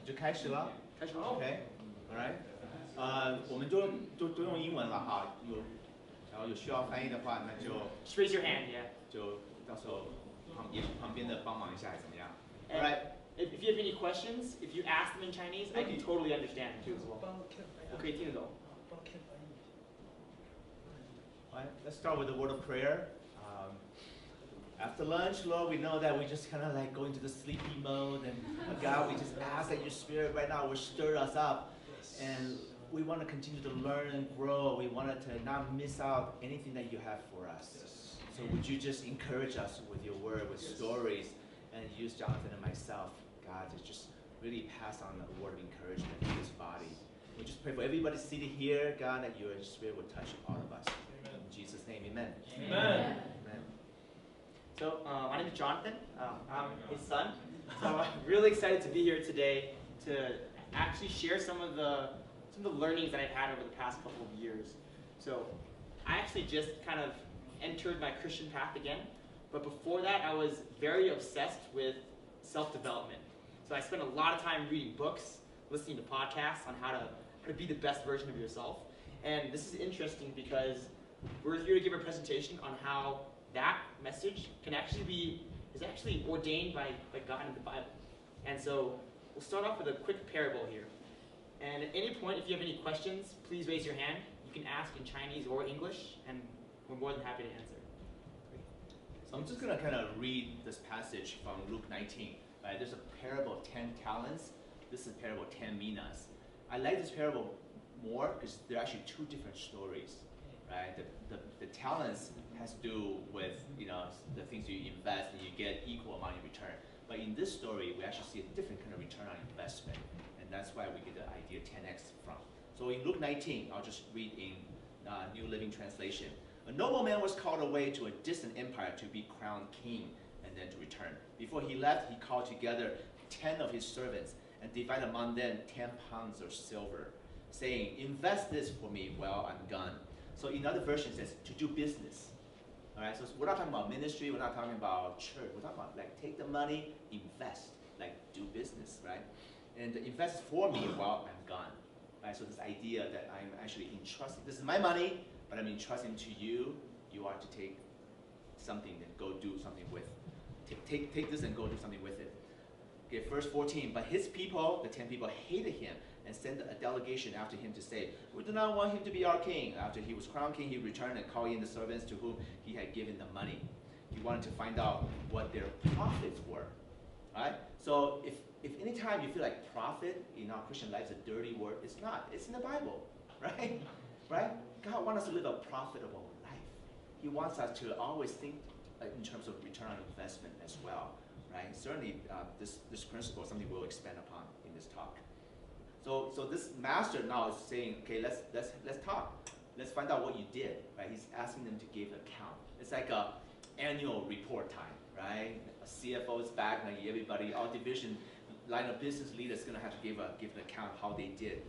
就开始了。开始了。OK，all right，我们都用英文了哈，然后有需要翻译的话，那就 Just raise your hand, yeah. 就到时候旁边的帮忙一下，还是怎么样 And ？All right. If you have any questions, if you ask them in Chinese, I can totally understand them too as well. 我可以听得懂。All right, let's start with the word of prayer. After lunch, Lord, we know that we just kind of like go into the sleepy mode, and God, we just ask that your Spirit right now will stir us up, and we want to continue to learn and grow. We wanted to not miss out anything that you have for us. So would you just encourage us with your word, with stories, and use Jonathan and myself, God, to just really pass on a word of encouragement to this body. We just pray for everybody seated here, God, that your Spirit will touch all of us. Amen. In Jesus' name, amen. Amen. Amen. So my name is Jonathan. I'm his son. So I'm really excited to be here today to actually share some of the learnings that I've had over the past couple of years. So I actually just kind of entered my Christian path again. But before that, I was very obsessed with self-development. So I spent a lot of time reading books, listening to podcasts on how to be the best version of yourself. And this is interesting because we're here to give a presentation on how that message is actually ordained by God in the Bible. And so we'll start off with a quick parable here. And at any point, if you have any questions, please raise your hand. You can ask in Chinese or English, and we're more than happy to answer. So I'm just going to kind of read this passage from Luke 19. Right? There's a parable of 10 talents. This is a parable of 10 minas. I like this parable more because they're actually two different stories. Right? The talents has to do with the things you invest and you get equal amount in return. But in this story, we actually see a different kind of return on investment. And that's why we get the idea 10x from. So in Luke 19, I'll just read in New Living Translation. A nobleman was called away to a distant empire to be crowned king and then to return. Before he left, he called together 10 of his servants and divided among them 10 pounds of silver, saying, invest this for me while I'm gone. So in other versions, it says to do business. All right, so we're not talking about ministry, we're not talking about church, we're talking about like take the money, invest, like do business, right? And invest for me while I'm gone. Right, so this idea that I'm actually entrusting, this is my money, but I'm entrusting to you. You are to take something and go do something with. Take this and go do something with it. Okay, verse 14. But his people, the 10 people, hated him and sent a delegation after him to say, we do not want him to be our king. After he was crowned king, he returned and called in the servants to whom he had given the money. He wanted to find out what their profits were. Right? So if any time you feel like profit in our Christian life is a dirty word, it's not. It's in the Bible. Right? Right? God wants us to live a profitable life. He wants us to always think in terms of return on investment as well, right? Certainly, this principle is something we'll expand upon in this talk. So this master now is saying, okay, let's talk. Let's find out what you did, right? He's asking them to give an account. It's like a annual report time, right? A CFO is back, like everybody, all division line of business leaders going to have to give an account of how they did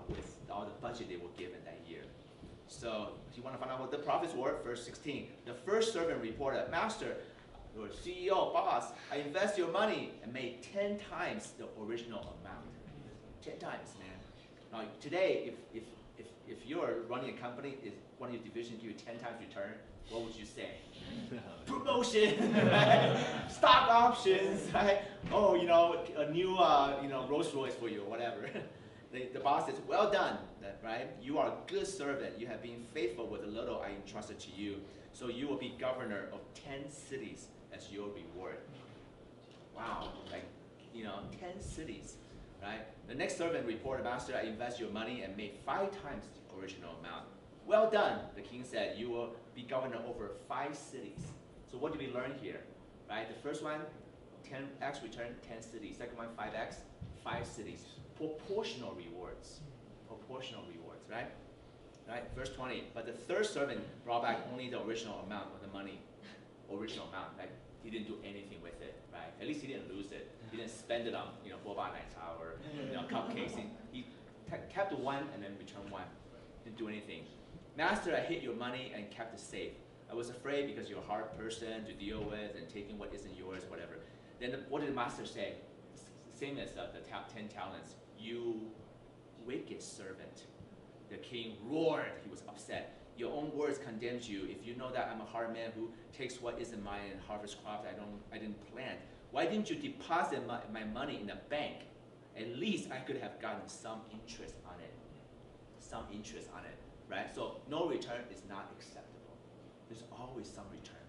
with all the budget they were given that year. So if you want to find out what the profits were, verse 16, the first servant reported, Master, or CEO, boss, I invest your money and made 10 times the original amount. 10 times, man. Now today, if you're running a company, if one of your divisions give you 10 times return, what would you say? Promotion, right? Stock options, right? Oh, a new Rolls Royce for you or whatever. The boss says, well done, right? You are a good servant. You have been faithful with the little I entrusted to you. So you will be governor of 10 cities as your reward. Wow, 10 cities, right? The next servant reported, Master, I invest your money and made 5 times the original amount. Well done, the king said. You will be governor over 5 cities. So what did we learn here, right? The first one, 10x return, 10 cities. Second one, 5x, 5 cities. Proportional rewards, right? Right. Verse 20. But the third servant brought back only the original amount of the money, right? He didn't do anything with it, right? At least he didn't lose it. He didn't spend it on boba nights or cupcakes. He kept the one and then returned one. Didn't do anything. Master, I hid your money and kept it safe. I was afraid because you're a hard person to deal with and taking what isn't yours, whatever. Then what did the master say? same as the 10 talents. You wicked servant. The king roared. He was upset. Your own words condemned you. If you know that I'm a hard man who takes what isn't mine and harvests crops I didn't plant, why didn't you deposit my money in a bank? At least I could have gotten some interest on it. Some interest on it, right? So no return is not acceptable. There's always some return,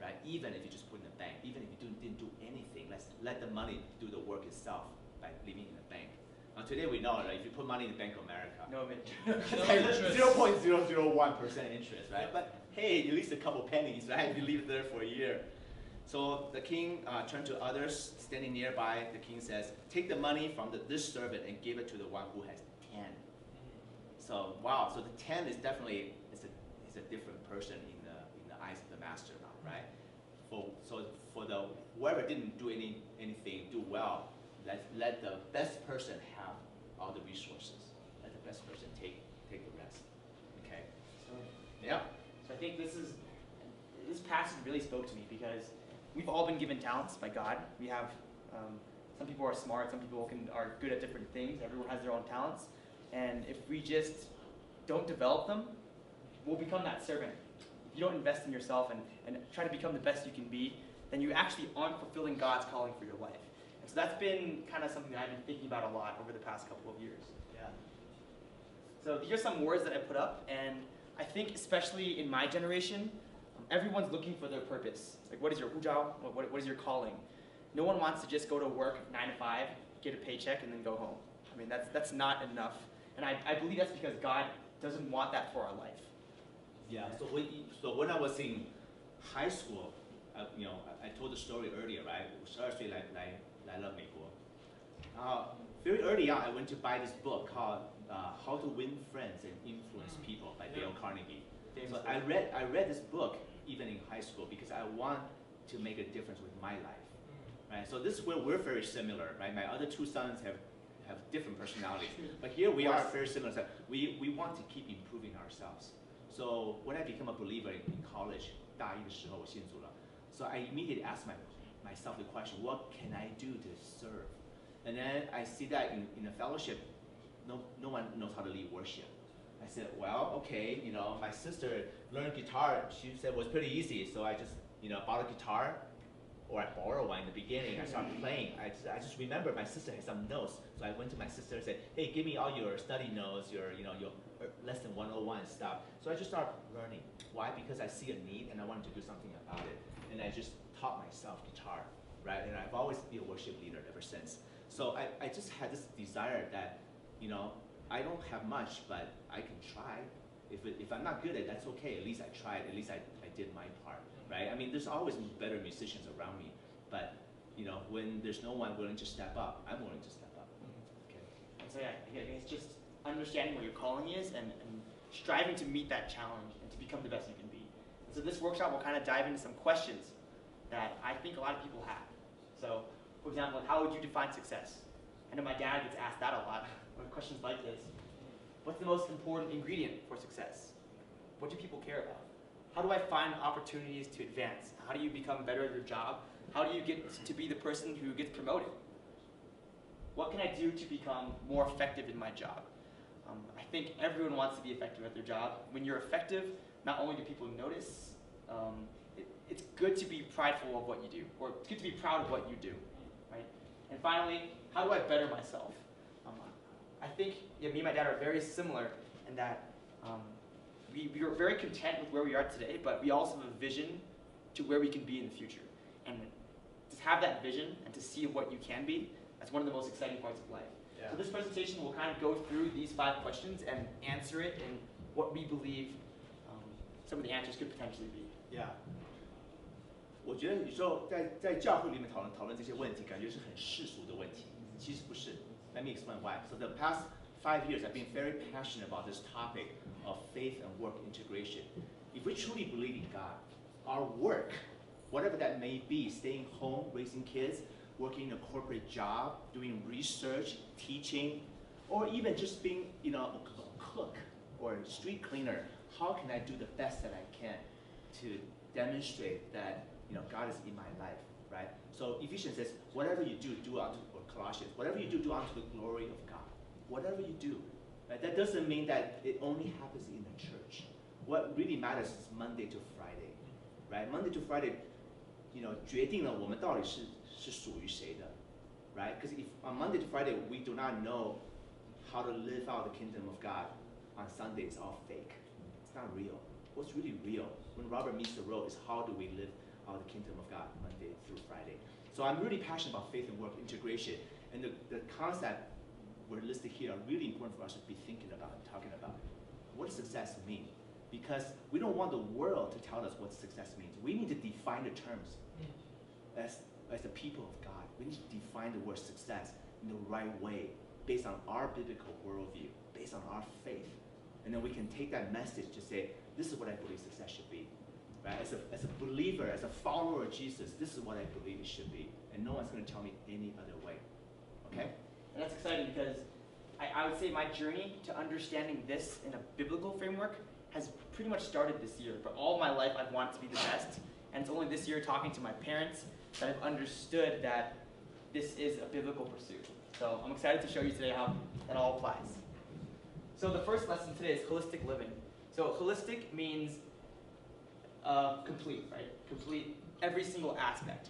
right? Even if you just put in the bank, even if you didn't do anything, let's let the money do the work itself by leaving in the bank. Now today we know, right? If you put money in the Bank of America, No interest. it's like 0.001% interest, right? But hey, at least a couple pennies, right? If you leave it there for a year. So the king turned to others standing nearby. The king says, take the money from this servant and give it to the one who has 10. So wow, so the 10 is definitely is a different person in the eyes of the master now, right? For the whoever didn't do anything do well, let the best person have all the resources. Let the best person take the rest. Okay. Yeah. So I think this passage really spoke to me because we've all been given talents by God. We have some people are smart, some people are good at different things. Everyone has their own talents, and if we just don't develop them, we'll become that servant. If you don't invest in yourself and try to become the best you can be, then you actually aren't fulfilling God's calling for your life. And so that's been kind of something that I've been thinking about a lot over the past couple of years. Yeah. So these are some words that I put up, and I think especially in my generation, everyone's looking for their purpose. It's like, what is your huzhao? What is your calling? No one wants to just go to work 9 to 5, get a paycheck, and then go home. I mean, that's not enough. And I believe that's because God doesn't want that for our life. Yeah. So when I was in high school, I told the story earlier, right? 12岁来了美国. Very early on, I went to buy this book called How to Win Friends and Influence People by Dale Carnegie. So I read this book even in high school because I want to make a difference with my life, right? So this is where we're very similar, right? My other two sons have different personalities, but here we are very similar. So we want to keep improving ourselves. So when I became a believer in college, 大一的时候我信主了. So I immediately asked myself the question, what can I do to serve? And then I see that in a fellowship, no one knows how to lead worship. I said, well, okay, my sister learned guitar. She said it was pretty easy, so I just, bought a guitar, or I borrowed one in the beginning. I started playing. I just remember my sister had some notes, so I went to my sister and said, hey, give me all your study notes, your lesson 101 stuff. So I just started learning. Why? Because I see a need and I wanted to do something about it. And I just taught myself guitar, right? And I've always been a worship leader ever since. So I just had this desire that, I don't have much, but I can try. If I'm not good at it, that's okay. At least I tried. At least I did my part, right? I mean, there's always better musicians around me, but when there's no one willing to step up, I'm willing to step up. Okay. And so yeah, it's just understanding what your calling is and striving to meet that challenge and to become the best you can be. And so this workshop will kind of dive into some questions that I think a lot of people have. So, for example, how would you define success? I know my dad gets asked that a lot. Questions like this. What's the most important ingredient for success? What do people care about? How do I find opportunities to advance? How do you become better at your job? How do you get to be the person who gets promoted? What can I do to become more effective in my job? I think everyone wants to be effective at their job. When you're effective, not only do people notice, it's good to be prideful of what you do, or it's good to be proud of what you do, right? And finally, how do I better myself? I think me and my dad are very similar in that we are very content with where we are today, but we also have a vision to where we can be in the future. And to have that vision and to see what you can be, that's one of the most exciting parts of life. Yeah. So this presentation will kind of go through these 5 questions and answer it in what we believe some of the answers could potentially be. Yeah. 我觉得有时候在教会里面讨论这些问题，感觉是很世俗的问题，其实不是。Let me explain why. So the past 5 years, I've been very passionate about this topic of faith and work integration. If we truly believe in God, our work, whatever that may be, staying home, raising kids, working a corporate job, doing research, teaching, or even just being, a cook or a street cleaner, how can I do the best that I can to demonstrate that, God is in my life, right? So Ephesians says, whatever you do, do unto Colossians, whatever you do, do unto the glory of God. Whatever you do, right? That doesn't mean that it only happens in the church. What really matters is Monday to Friday, right? Monday to Friday, 决定了我们到底是属于谁的 right? Because if on Monday to Friday we do not know how to live out the kingdom of God, on Sunday it's all fake. It's not real. What's really real when rubber meets the road is how do we live out the kingdom of God Monday through Friday. So I'm really passionate about faith and work integration, and the concept we're listed here are really important for us to be thinking about and talking about. What does success mean? Because we don't want the world to tell us what success means. We need to define the terms as the people of God. We need to define the word success in the right way, based on our biblical worldview, based on our faith. And then we can take that message to say, this is what I believe success should be. Right? As a believer, as a follower of Jesus, this is what I believe it should be. And no one's going to tell me any other way. Okay? And that's exciting because I would say my journey to understanding this in a biblical framework has pretty much started this year. But all my life I've wanted to be the best. And it's only this year talking to my parents that I've understood that this is a biblical pursuit. So I'm excited to show you today how that all applies. So the first lesson today is holistic living. So holistic means complete, right? Complete every single aspect.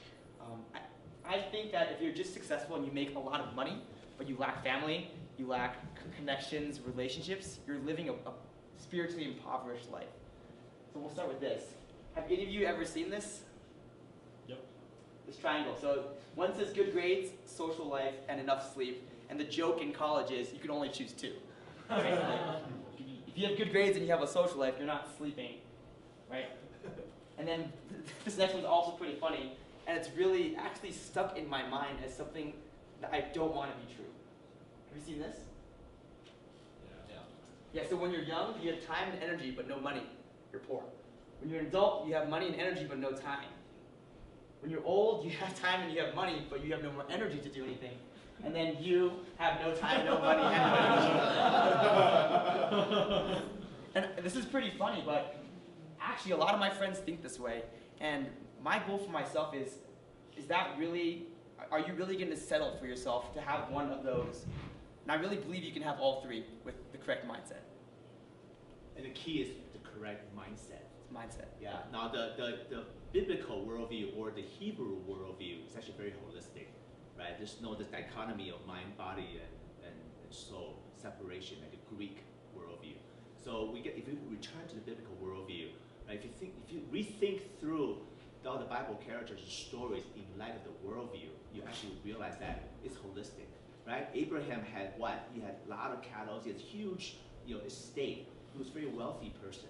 I think that if you're just successful and you make a lot of money, but you lack family, you lack connections, relationships, you're living a spiritually impoverished life. So we'll start with this. Have any of you ever seen this? Yep. This triangle. So one says good grades, social life, and enough sleep. And the joke in college is you can only choose two. Right? If you have good grades and you have a social life, you're not sleeping, right? And then this next one's also pretty funny, and it's really actually stuck in my mind as something that I don't want to be true. Have you seen this? Yeah, so when you're young, you have time and energy, but no money. You're poor. When you're an adult, you have money and energy, but no time. When you're old, you have time and you have money, but you have no more energy to do anything. And then you have no time, no money, and no energy. And this is pretty funny, but actually a lot of my friends think this way. And my goal for myself is that really, are you really going to settle for yourself to have one of those? And I really believe you can have all three with the correct mindset. And the key is the correct mindset. Mindset. Yeah. Now the biblical worldview or the Hebrew worldview is actually very holistic, right? There's no this dichotomy of mind, body, and soul separation like the Greek worldview. So if you return to the biblical worldview, right? If you rethink through all the Bible characters and stories in light of the worldview, you actually realize that it's holistic, right? Abraham had what? He had a lot of cattle. He had huge, estate. He was a very wealthy person,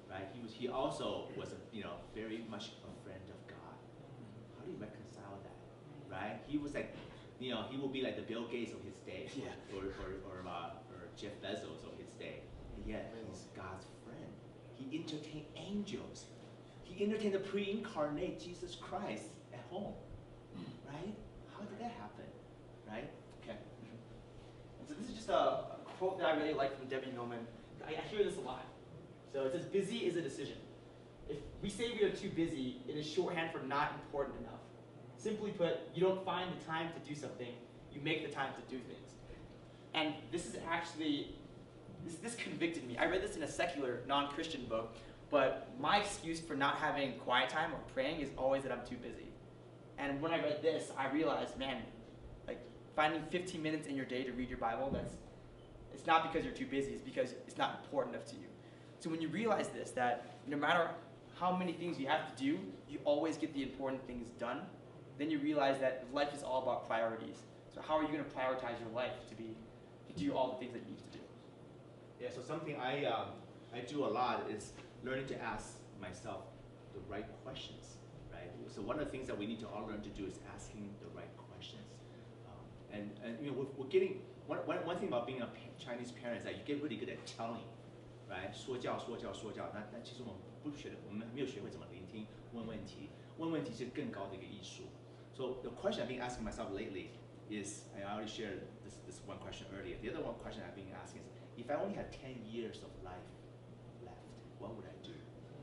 right? He also was very much a friend of God. How do you reconcile that, right? He was like, he will be like the Bill Gates of his day, yeah. or Jeff Bezos of his day. And yet he's God's friend. He entertained angels. He entertained the pre-incarnate Jesus Christ at home, right? How did that happen, right? Okay. And so this is just a quote that I really like from Debbie Millman. I hear this a lot. So it says, busy is a decision. If we say we are too busy, it is shorthand for not important enough. Simply put, you don't find the time to do something, you make the time to do things. And this is actually, this convicted me. I read this in a secular, non-Christian book, but my excuse for not having quiet time or praying is always that I'm too busy. And when I read this, I realized, man, like finding 15 minutes in your day to read your Bible, it's not because you're too busy, it's because it's not important enough to you. So when you realize this, that no matter how many things you have to do, you always get the important things done, then you realize that life is all about priorities. So how are you going to prioritize your life to do all the things that you need to do? Yeah, so something I do a lot is learning to ask myself the right questions, right? So one of the things that we need to all learn to do is asking the right questions. And we're getting, one thing about being a Chinese parent is that you get really good at telling, right? 说教，那其实我们不学的，我们没有学会怎么聆听，问问题是更高的一个艺术。So the question I've been asking myself lately is, I already shared this one question earlier. The other one question I've been asking is, if I only had 10 years of life left, what would I do?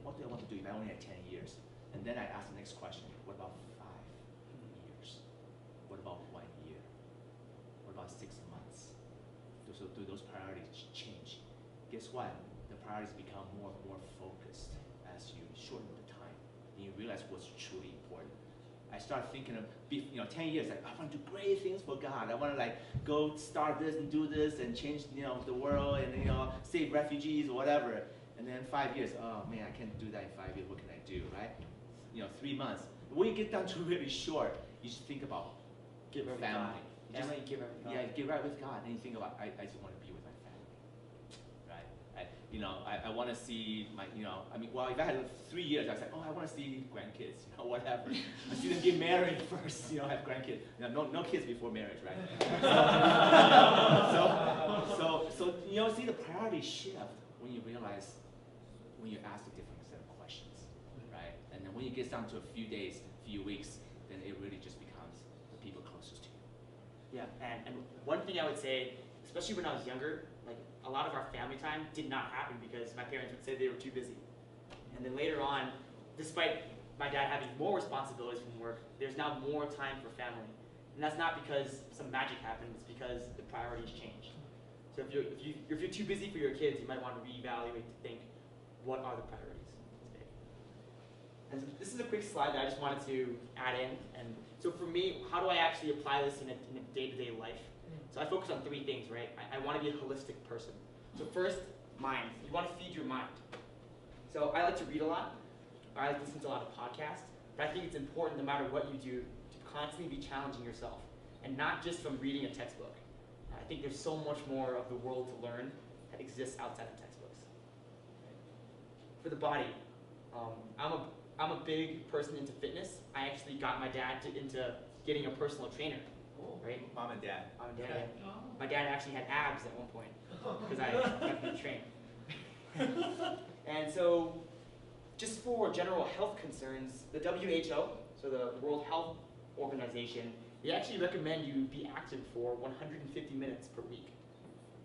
What do I want to do if I only had 10 years? And then I ask the next question, what about 5 years? What about 1 year? about 6 months. So do those priorities change? Guess what? The priorities become more and more focused as you shorten the time, and you realize what's truly important. I start thinking of, 10 years, like, I want to do great things for God. I want to like go start this and do this and change, the world and save refugees or whatever. And then 5 years, oh man, I can't do that in 5 years. What can I do, right? 3 months. When you get down to really short, you should think about family. Family, give right with God. Yeah, get right with God, and you think about, I just want to be with my family, right? I want to see my, if I had 3 years, I was like, oh, I want to see grandkids, whatever. I see them get married first, have grandkids. No kids before marriage, right? So see the priorities shift when you realize, when you ask a different set of questions, right? And then when you get down to a few days, few weeks, then it really just becomes the people closest to you. Yeah, and one thing I would say, especially when I was younger, like a lot of our family time did not happen because my parents would say they were too busy. And then later on, despite my dad having more responsibilities from work, there's now more time for family. And that's not because some magic happened, it's because the priorities changed. So if you're too busy for your kids, you might want to reevaluate to think, what are the priorities today? And so this is a quick slide that I just wanted to add in. And so for me, how do I actually apply this in a day-to-day life? So I focus on 3 things, right? I want to be a holistic person. So first, mind. You want to feed your mind. So I like to read a lot. I like to listen to a lot of podcasts. But I think it's important, no matter what you do, to constantly be challenging yourself. And not just from reading a textbook. I think there's so much more of the world to learn that exists outside of textbooks. For the body, I'm a big person into fitness. I actually got my dad into getting a personal trainer. Right? Mom and dad. Mom and dad. Yeah. My dad actually had abs at one point because I got him trained. And so, just for general health concerns, the WHO, so the World Health Organization, they actually recommend you be active for 150 minutes per week.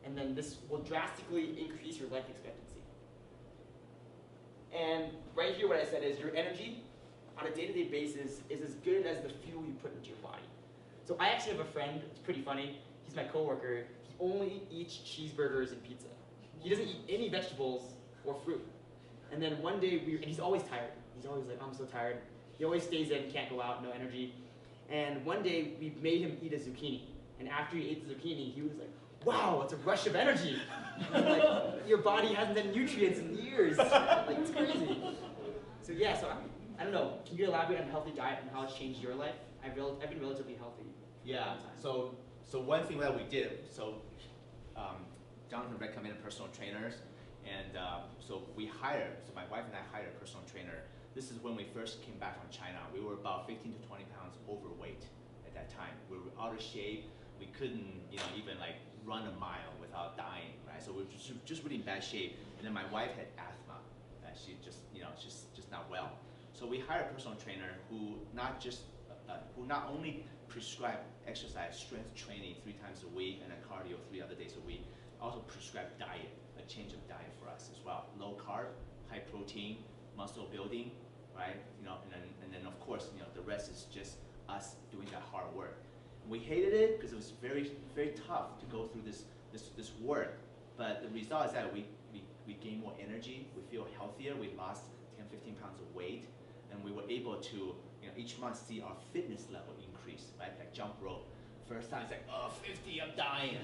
And then this will drastically increase your life expectancy. And right here what I said is your energy on a day-to-day basis is as good as the fuel you put into your body. So I actually have a friend, it's pretty funny, he's my coworker, he only eats cheeseburgers and pizza. He doesn't eat any vegetables or fruit. And then one day, and he's always tired. He's always like, I'm so tired. He always stays in, can't go out, no energy. And one day, we made him eat a zucchini. And after he ate the zucchini, he was like, wow, it's a rush of energy. Like, your body hasn't had nutrients in years. Like, it's crazy. So yeah, so I don't know, can you elaborate on a healthy diet and how it's changed your life? I've been relatively healthy. Yeah, so one thing that we did, Jonathan recommended personal trainers, and so my wife and I hired a personal trainer. This is when we first came back from China. We were about 15 to 20 pounds overweight at that time. We were out of shape. We couldn't, even like run a mile without dying, right? So we were just really in bad shape. And then my wife had asthma. She just, just not well. So we hired a personal trainer who not only prescribed exercise, strength training 3 times a week, and then cardio 3 other days a week, also prescribed diet, a change of diet for us as well. Low carb, high protein, muscle building, right? And then of course, the rest is just us doing that hard work. We hated it because it was very, very tough to go through this work. But the result is that we gain more energy, we feel healthier, we lost 10, 15 pounds of weight, and we were able to, each month see our fitness level increase, right? Like jump rope. First time it's like, oh, 50, I'm dying.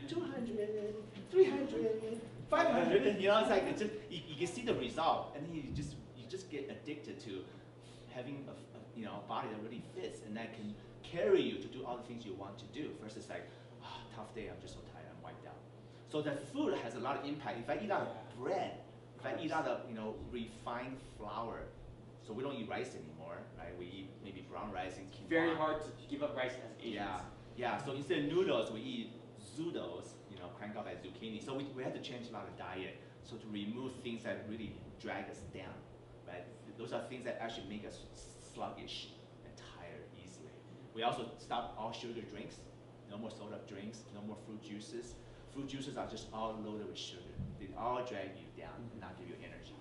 It's 100, 200, 300, 500. It's like it's just you can see the result, and then you just get addicted to having a body that really fits and that can carry you to do all the things you want to do. First it's like, oh, tough day, I'm just so tired, I'm wiped out. So that food has a lot of impact. If I eat out of bread, if I eat out of refined flour, so we don't eat rice anymore, right? We eat maybe brown rice and quinoa. Very hard to give up rice as Asians. Yeah. So instead of noodles, we eat zoodles, cranked out by zucchini. So we had to change a lot of diet, so to remove things that really drag us down, right? Those are things that actually make us sluggish and tired easily. We also stopped all sugar drinks, no more soda drinks, no more fruit juices. Fruit juices are just all loaded with sugar. They all drag you down and not give you energy.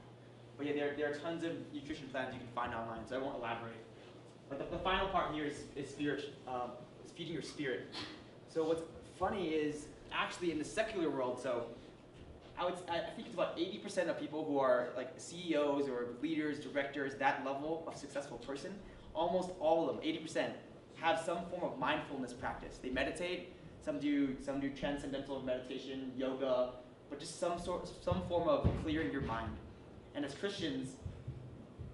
But yeah, there are tons of nutrition plans you can find online, so I won't elaborate. But the final part here is feeding your spirit. So what's funny is actually in the secular world, so I think it's about 80% of people who are like CEOs or leaders, directors, that level of successful person, almost all of them, 80%, have some form of mindfulness practice. They meditate, some do transcendental meditation, yoga, but just some form of clearing your mind. And as Christians,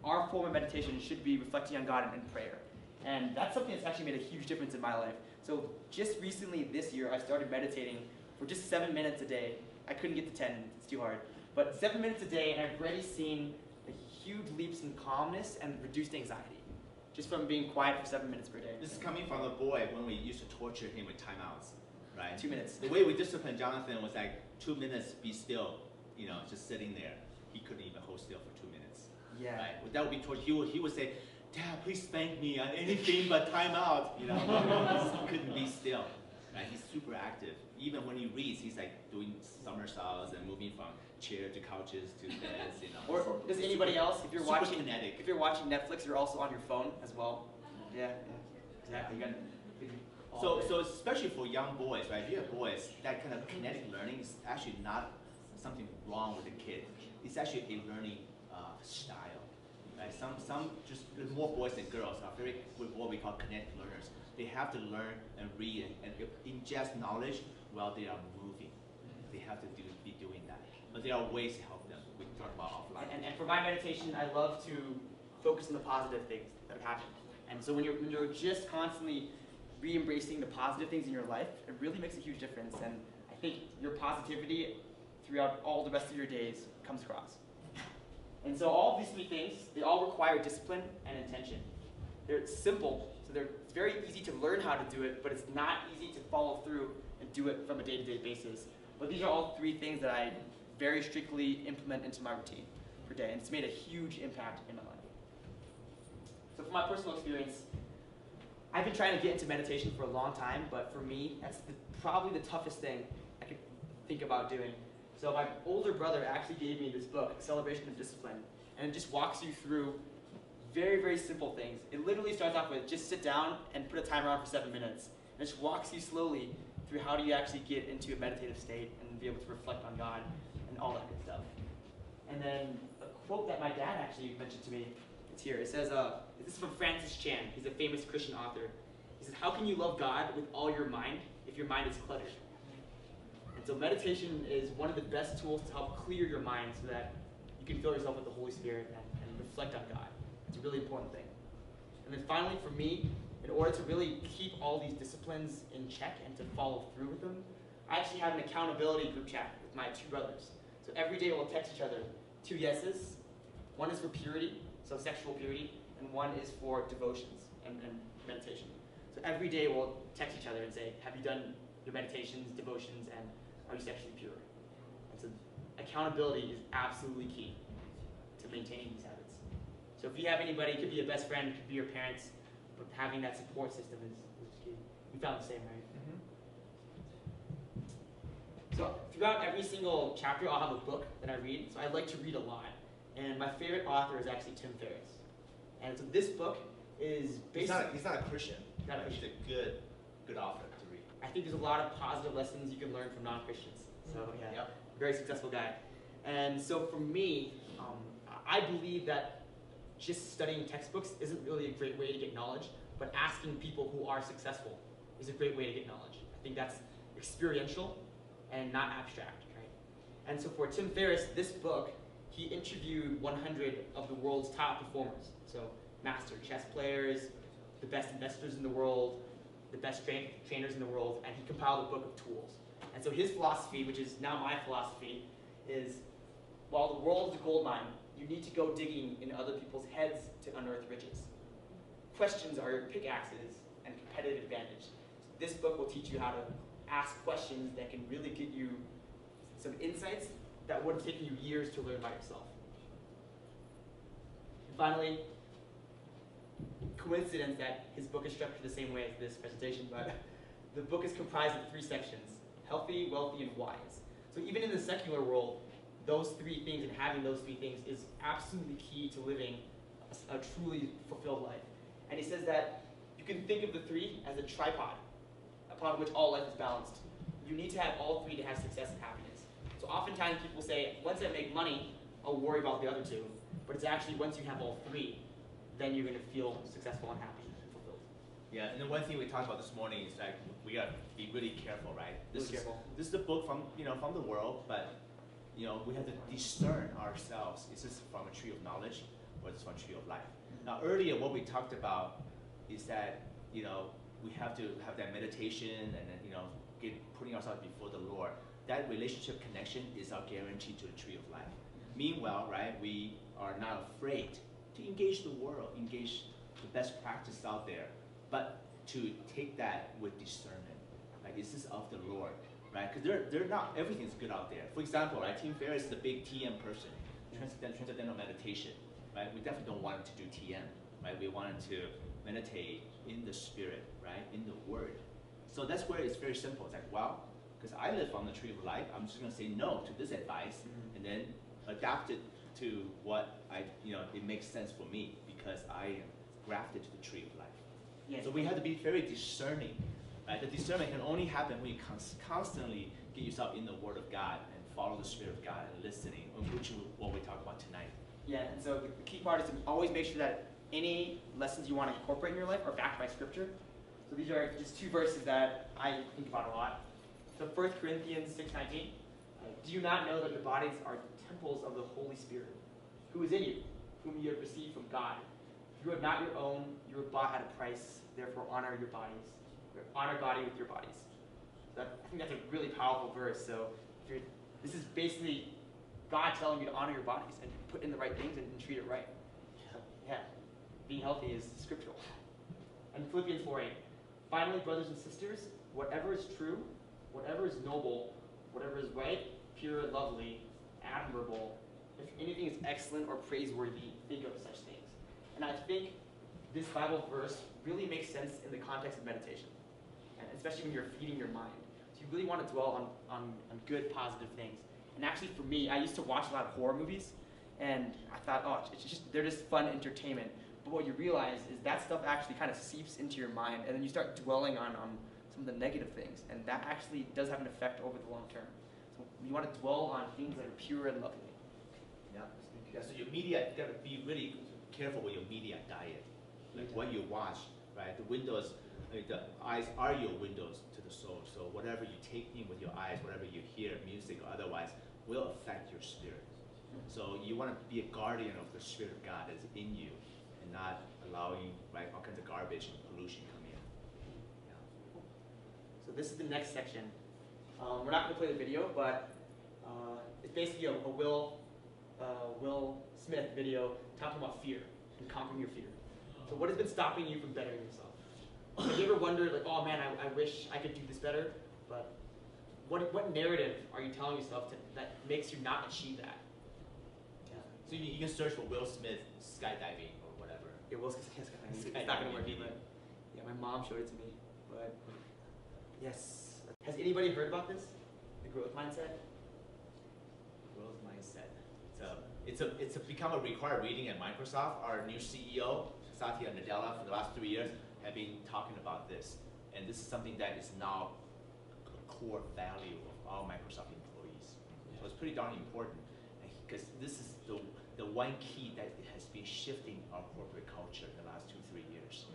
our form of meditation should be reflecting on God and prayer. And that's something that's actually made a huge difference in my life. So just recently this year, I started meditating for just 7 minutes a day. I couldn't get to 10, it's too hard. But 7 minutes a day, and I've already seen huge leaps in calmness and reduced anxiety, just from being quiet for 7 minutes per day. This is coming from a boy when we used to torture him with timeouts, right? 2 minutes. The way we disciplined Jonathan was like 2 minutes, be still, just sitting there. He couldn't even hold still for 2 minutes. Yeah. Right? That would be torture. He would say, "Dad, please spank me on anything but timeout." He couldn't be still. Right? He's super active. Even when he reads, he's like doing somersaults and moving from chair to couches to beds. Or does anybody else, if you're super watching kinetic. if you're watching Netflix, you're also on your phone as well. Yeah. Exactly. So especially for young boys, right? If you have boys, that kind of kinetic learning is actually not something wrong with the kid. It's actually a learning style. Right? Some just more boys than girls are very what we call kinetic learners. They have to learn and read and ingest knowledge while they are moving. They have to be doing that. But there are ways to help them. We can talk about offline. And for my meditation, I love to focus on the positive things that have happened. And so when you're just constantly re-embracing the positive things in your life, it really makes a huge difference. And I think your positivity throughout all the rest of your days comes across. And so all of these three things, they all require discipline and intention. They're simple, so it's very easy to learn how to do it, but it's not easy to follow through and do it from a day-to-day basis. But these are all three things that I very strictly implement into my routine per day, and it's made a huge impact in my life. So from my personal experience, I've been trying to get into meditation for a long time, but for me, that's probably the toughest thing I could think about doing. So my older brother actually gave me this book, Celebration of Discipline, and it just walks you through very, very simple things. It literally starts off with just sit down and put a timer on for 7 minutes. And it just walks you slowly through how do you actually get into a meditative state and be able to reflect on God and all that good stuff. And then a quote that my dad actually mentioned to me, it's here. It says, this is from Francis Chan. He's a famous Christian author. He says, "How can you love God with all your mind if your mind is cluttered?" And so meditation is one of the best tools to help clear your mind so that you can fill yourself with the Holy Spirit and reflect on God. It's a really important thing. And then finally, for me, in order to really keep all these disciplines in check and to follow through with them, I actually have an accountability group chat with my two brothers. So every day we'll text each other 2 yeses. One is for purity, so sexual purity, and one is for devotions and meditation. So every day we'll text each other and say, have you done your meditations, devotions, and are you sexually pure? And so accountability is absolutely key to maintaining these habits. So if you have anybody, it could be a best friend, it could be your parents, but having that support system is key. You found the same, right? Mm-hmm. So throughout every single chapter, I'll have a book that I read. So I like to read a lot. And my favorite author is actually Tim Ferriss. And so this book is basically... He's not a Christian. Not a Christian. He's a good author to read. I think there's a lot of positive lessons you can learn from non-Christians. So yeah, yep. Very successful guy. And so for me, I believe that just studying textbooks isn't really a great way to get knowledge, but asking people who are successful is a great way to get knowledge. I think that's experiential and not abstract, right? And so for Tim Ferriss, this book, he interviewed 100 of the world's top performers. So master chess players, the best investors in the world, the best trainers in the world, and he compiled a book of tools. And so his philosophy, which is now my philosophy, is while the world is a gold mine, you need to go digging in other people's heads to unearth riches. Questions are your pickaxes and competitive advantage. This book will teach you how to ask questions that can really get you some insights that would have taken you years to learn by yourself. And finally, coincidence that his book is structured the same way as this presentation, but the book is comprised of 3 sections: healthy, wealthy, and wise. So even in the secular world, those 3 things and having those 3 things is absolutely key to living a truly fulfilled life. And he says that you can think of the 3 as a tripod upon which all life is balanced. You need to have all three to have success and happiness. So oftentimes people say, once I make money, I'll worry about the other two. But it's actually once you have all three, then you're going to feel successful and happy and fulfilled. Yeah, and then one thing we talked about this morning is like we gotta be really careful, right? This is a book from from the world, but we have to discern ourselves. Is this from a tree of knowledge or is this from a tree of life? Now earlier what we talked about is that we have to have that meditation and then putting ourselves before the Lord. That relationship connection is our guarantee to the tree of life. Meanwhile, right, we are not afraid to engage the world, engage the best practice out there, but to take that with discernment. Like, is this of the Lord, right? Because they're not, everything's good out there. For example, right, Tim Ferriss is the big TM person, transcendental meditation, right? We definitely don't want him to do TM, right? We want him to meditate in the Spirit, right, in the Word. So that's where it's very simple. It's like, well, because I live on the tree of life, I'm just going to say no to this advice, and then adapt it to what it makes sense for me because I am grafted to the tree of life. Yes. So we have to be very discerning. Right? The discernment can only happen when you constantly get yourself in the Word of God and follow the Spirit of God and listening, which is what we talk about tonight. Yeah, and so the key part is to always make sure that any lessons you want to incorporate in your life are backed by Scripture. So these are just two verses that I think about a lot. So 1 Corinthians 6:19. Do you not know that your bodies are temples of the Holy Spirit, who is in you, whom you have received from God? You are not your own, you were bought at a price, therefore honor your bodies. Honor God with your bodies. I think that's a really powerful verse. So this is basically God telling you to honor your bodies and put in the right things and treat it right. So, yeah, being healthy is scriptural. And Philippians 4:8. Finally, brothers and sisters, whatever is true, whatever is noble, whatever is right, pure, lovely, admirable, if anything is excellent or praiseworthy, think of such things. And I think this Bible verse really makes sense in the context of meditation, and especially when you're feeding your mind. So you really want to dwell on good, positive things. And actually for me, I used to watch a lot of horror movies, and I thought, oh, they're just fun entertainment. But what you realize is that stuff actually kind of seeps into your mind, and then you start dwelling on some of the negative things, and that actually does have an effect over the long term. So you want to dwell on things that are pure and lovely. Yeah, so your media, you got to be really careful with your media diet. Like what you watch, right? The windows, the eyes are your windows to the soul. So whatever you take in with your eyes, whatever you hear, music or otherwise, will affect your spirit. So you want to be a guardian of the Spirit of God that's in you and not allowing all kinds of garbage and pollution come in. Yeah. So this is the next section. We're not going to play the video, but it's basically a Will Smith video talking about fear and conquering your fear. So what has been stopping you from bettering yourself? Have you ever wondered, like, oh man, I wish I could do this better, but what narrative are you telling yourself that makes you not achieve that? Yeah. So you can search for Will Smith skydiving or whatever. Yeah, Will Smith skydiving. It's not going to work either. Yeah, my mom showed it to me. But yes. Has anybody heard about this? The growth mindset? Growth mindset. It's become a required reading at Microsoft. Our new CEO, Satya Nadella, for the last 3 years, have been talking about this. And this is something that is now a core value of all Microsoft employees. So it's pretty darn important because this is the one key that has been shifting our corporate culture in the last 2-3 years.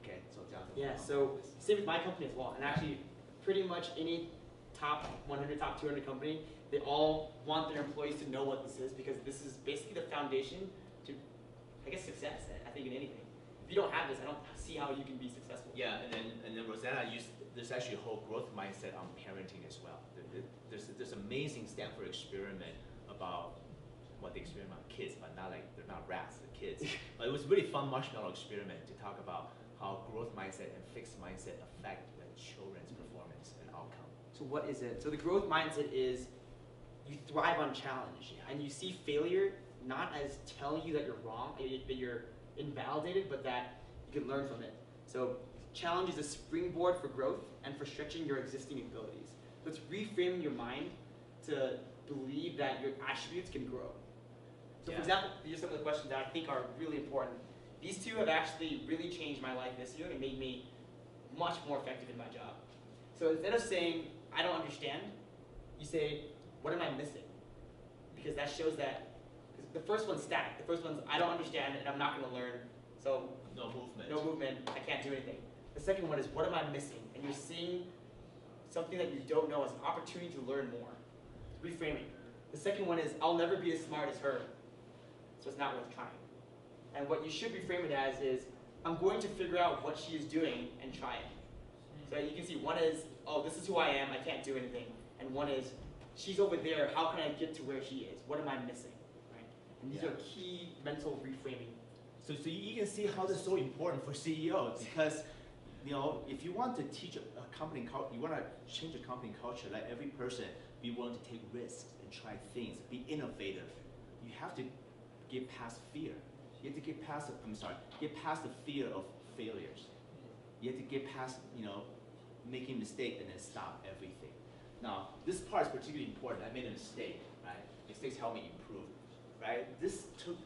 Okay, so Jonathan. Yeah, so same with my company as well. And actually, pretty much any top 100, top 200 company, they all want their employees to know what this is because this is basically the foundation to, I guess, success, I think, in anything. If you don't have this, I don't see how you can be successful. Yeah, and then Rosanna there's actually a whole growth mindset on parenting as well. There's amazing Stanford experiment about what they experiment on kids, but they're not rats, they're kids. But it was a really fun marshmallow experiment to talk about how growth mindset and fixed mindset affect the children's performance and outcome. So what is it? So the growth mindset is you thrive on challenge, and you see failure not as telling you that you're wrong, that you're invalidated, but that you can learn from it. So challenge is a springboard for growth and for stretching your existing abilities. So it's reframing your mind to believe that your attributes can grow. So for example, these are some of the questions that I think are really important. These two have actually really changed my life this year and made me much more effective in my job. So instead of saying, I don't understand, you say, what am I missing? Because that shows that, the first one's static. The first one's, I don't understand and I'm not going to learn. So No movement. no movement, I can't do anything. The second one is, what am I missing? And you're seeing something that you don't know as an opportunity to learn more. Reframing. The second one is, I'll never be as smart as her, so it's not worth trying. And what you should reframe it as is, I'm going to figure out what she is doing and try it. So you can see one is, oh, this is who I am, I can't do anything. And one is, she's over there, how can I get to where she is? What am I missing? Right? And these are key mental reframing. So you can see how this is so important for CEOs because, if you want to teach a company culture, you want to change a company culture, let every person be willing to take risks and try things, be innovative. You have to get past fear. You have to get past the fear of failures. You have to get past, making a mistake and then stop everything. Now, this part is particularly important. I made a mistake, right? Mistakes help me improve, right? This took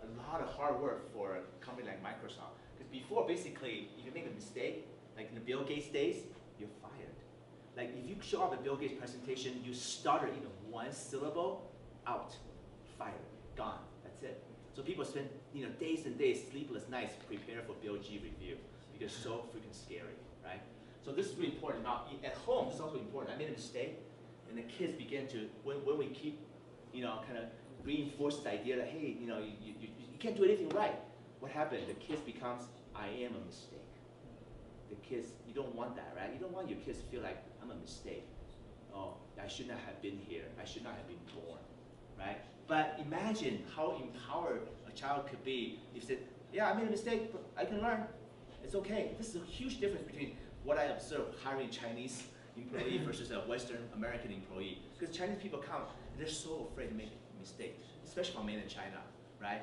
a lot of hard work for a company like Microsoft. Because before, basically, if you make a mistake, like in the Bill Gates days, you're fired. Like if you show up at Bill Gates' presentation, you stutter even one syllable, out, fired, gone, that's it. So people spend days and days, sleepless nights, prepare for Bill G review because it's so freaking scary, right? So this is really important. Now at home, this is also important. I made a mistake, and the kids begin to when we keep, kind of reinforce this idea that hey, you can't do anything right. What happened? The kids becomes I am a mistake. The kids, you don't want that, right? You don't want your kids to feel like I'm a mistake. Oh, I should not have been here. I should not have been born, right? But imagine how empowered a child could be if he said, yeah, I made a mistake, but I can learn. It's okay. This is a huge difference between what I observe hiring Chinese employee versus a Western American employee. Because Chinese people come, and they're so afraid to make a mistake, especially from mainland China, right?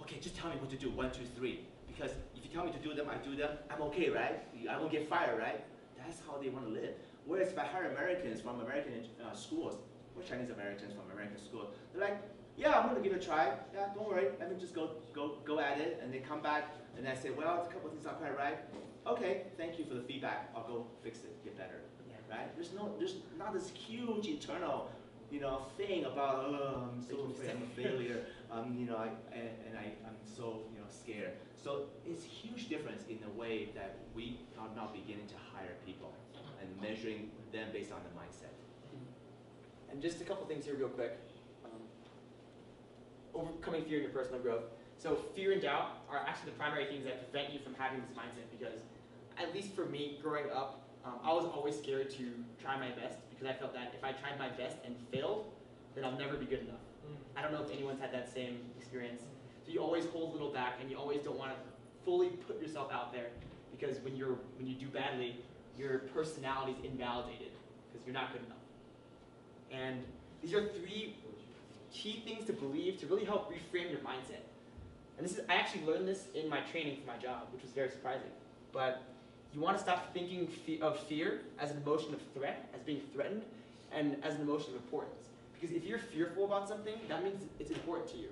Okay, just tell me what to do, 1, 2, 3. Because if you tell me to do them, I do them, I'm okay, right? I won't get fired, right? That's how they want to live. Whereas if I hire Americans from American schools, or Chinese Americans from American schools, they're like, yeah, I'm going to give it a try. Yeah, don't worry, let me just go at it. And they come back, and I say, well, a couple of things not quite right. Okay, thank you for the feedback. I'll go fix it, get better, right? There's not this huge internal, thing about, oh, I'm so afraid I'm a failure. I'm so, scared. So it's a huge difference in the way that we are now beginning to hire people and measuring them based on the mindset. And just a couple things here real quick. Overcoming fear in your personal growth. So fear and doubt are actually the primary things that prevent you from having this mindset because, at least for me, growing up, I was always scared to try my best because I felt that if I tried my best and failed, then I'll never be good enough. I don't know if anyone's had that same experience. So you always hold a little back and you always don't want to fully put yourself out there because when you do badly, your personality is invalidated because you're not good enough. And these are 3 key things to believe to really help reframe your mindset. And I actually learned this in my training for my job, which was very surprising. But you want to stop thinking of fear as an emotion of threat, as being threatened, and as an emotion of importance. Because if you're fearful about something, that means it's important to you.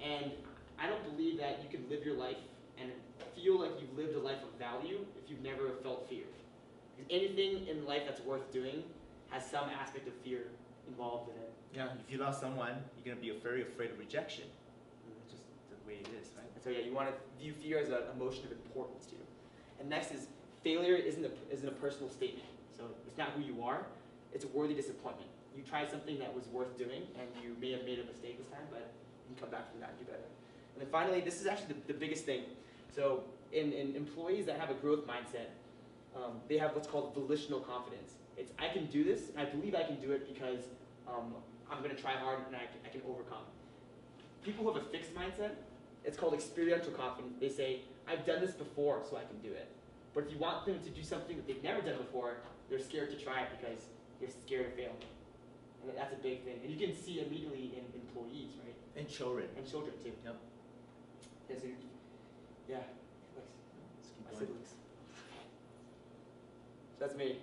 And I don't believe that you can live your life and feel like you've lived a life of value if you've never felt fear. Because anything in life that's worth doing has some aspect of fear involved in it. Yeah, if you love someone, you're going to be very afraid of rejection. It's just the way it is, right? And so yeah, you want to view fear as an emotion of importance to you. And next is failure isn't a personal statement. So it's not who you are, it's a worthy disappointment. You tried something that was worth doing and you may have made a mistake this time, but you can come back from that and do better. And then finally, this is actually the biggest thing. So in employees that have a growth mindset, they have what's called volitional confidence. It's I can do this, and I believe I can do it because I'm going to try hard and I can overcome. People who have a fixed mindset, it's called experiential confidence. They say, I've done this before, so I can do it. But if you want them to do something that they've never done before, they're scared to try it because they're scared of failing. And that's a big thing. And you can see immediately in employees, right? And children. And children, too. Yep. Yeah, so yeah. My siblings. So that's me.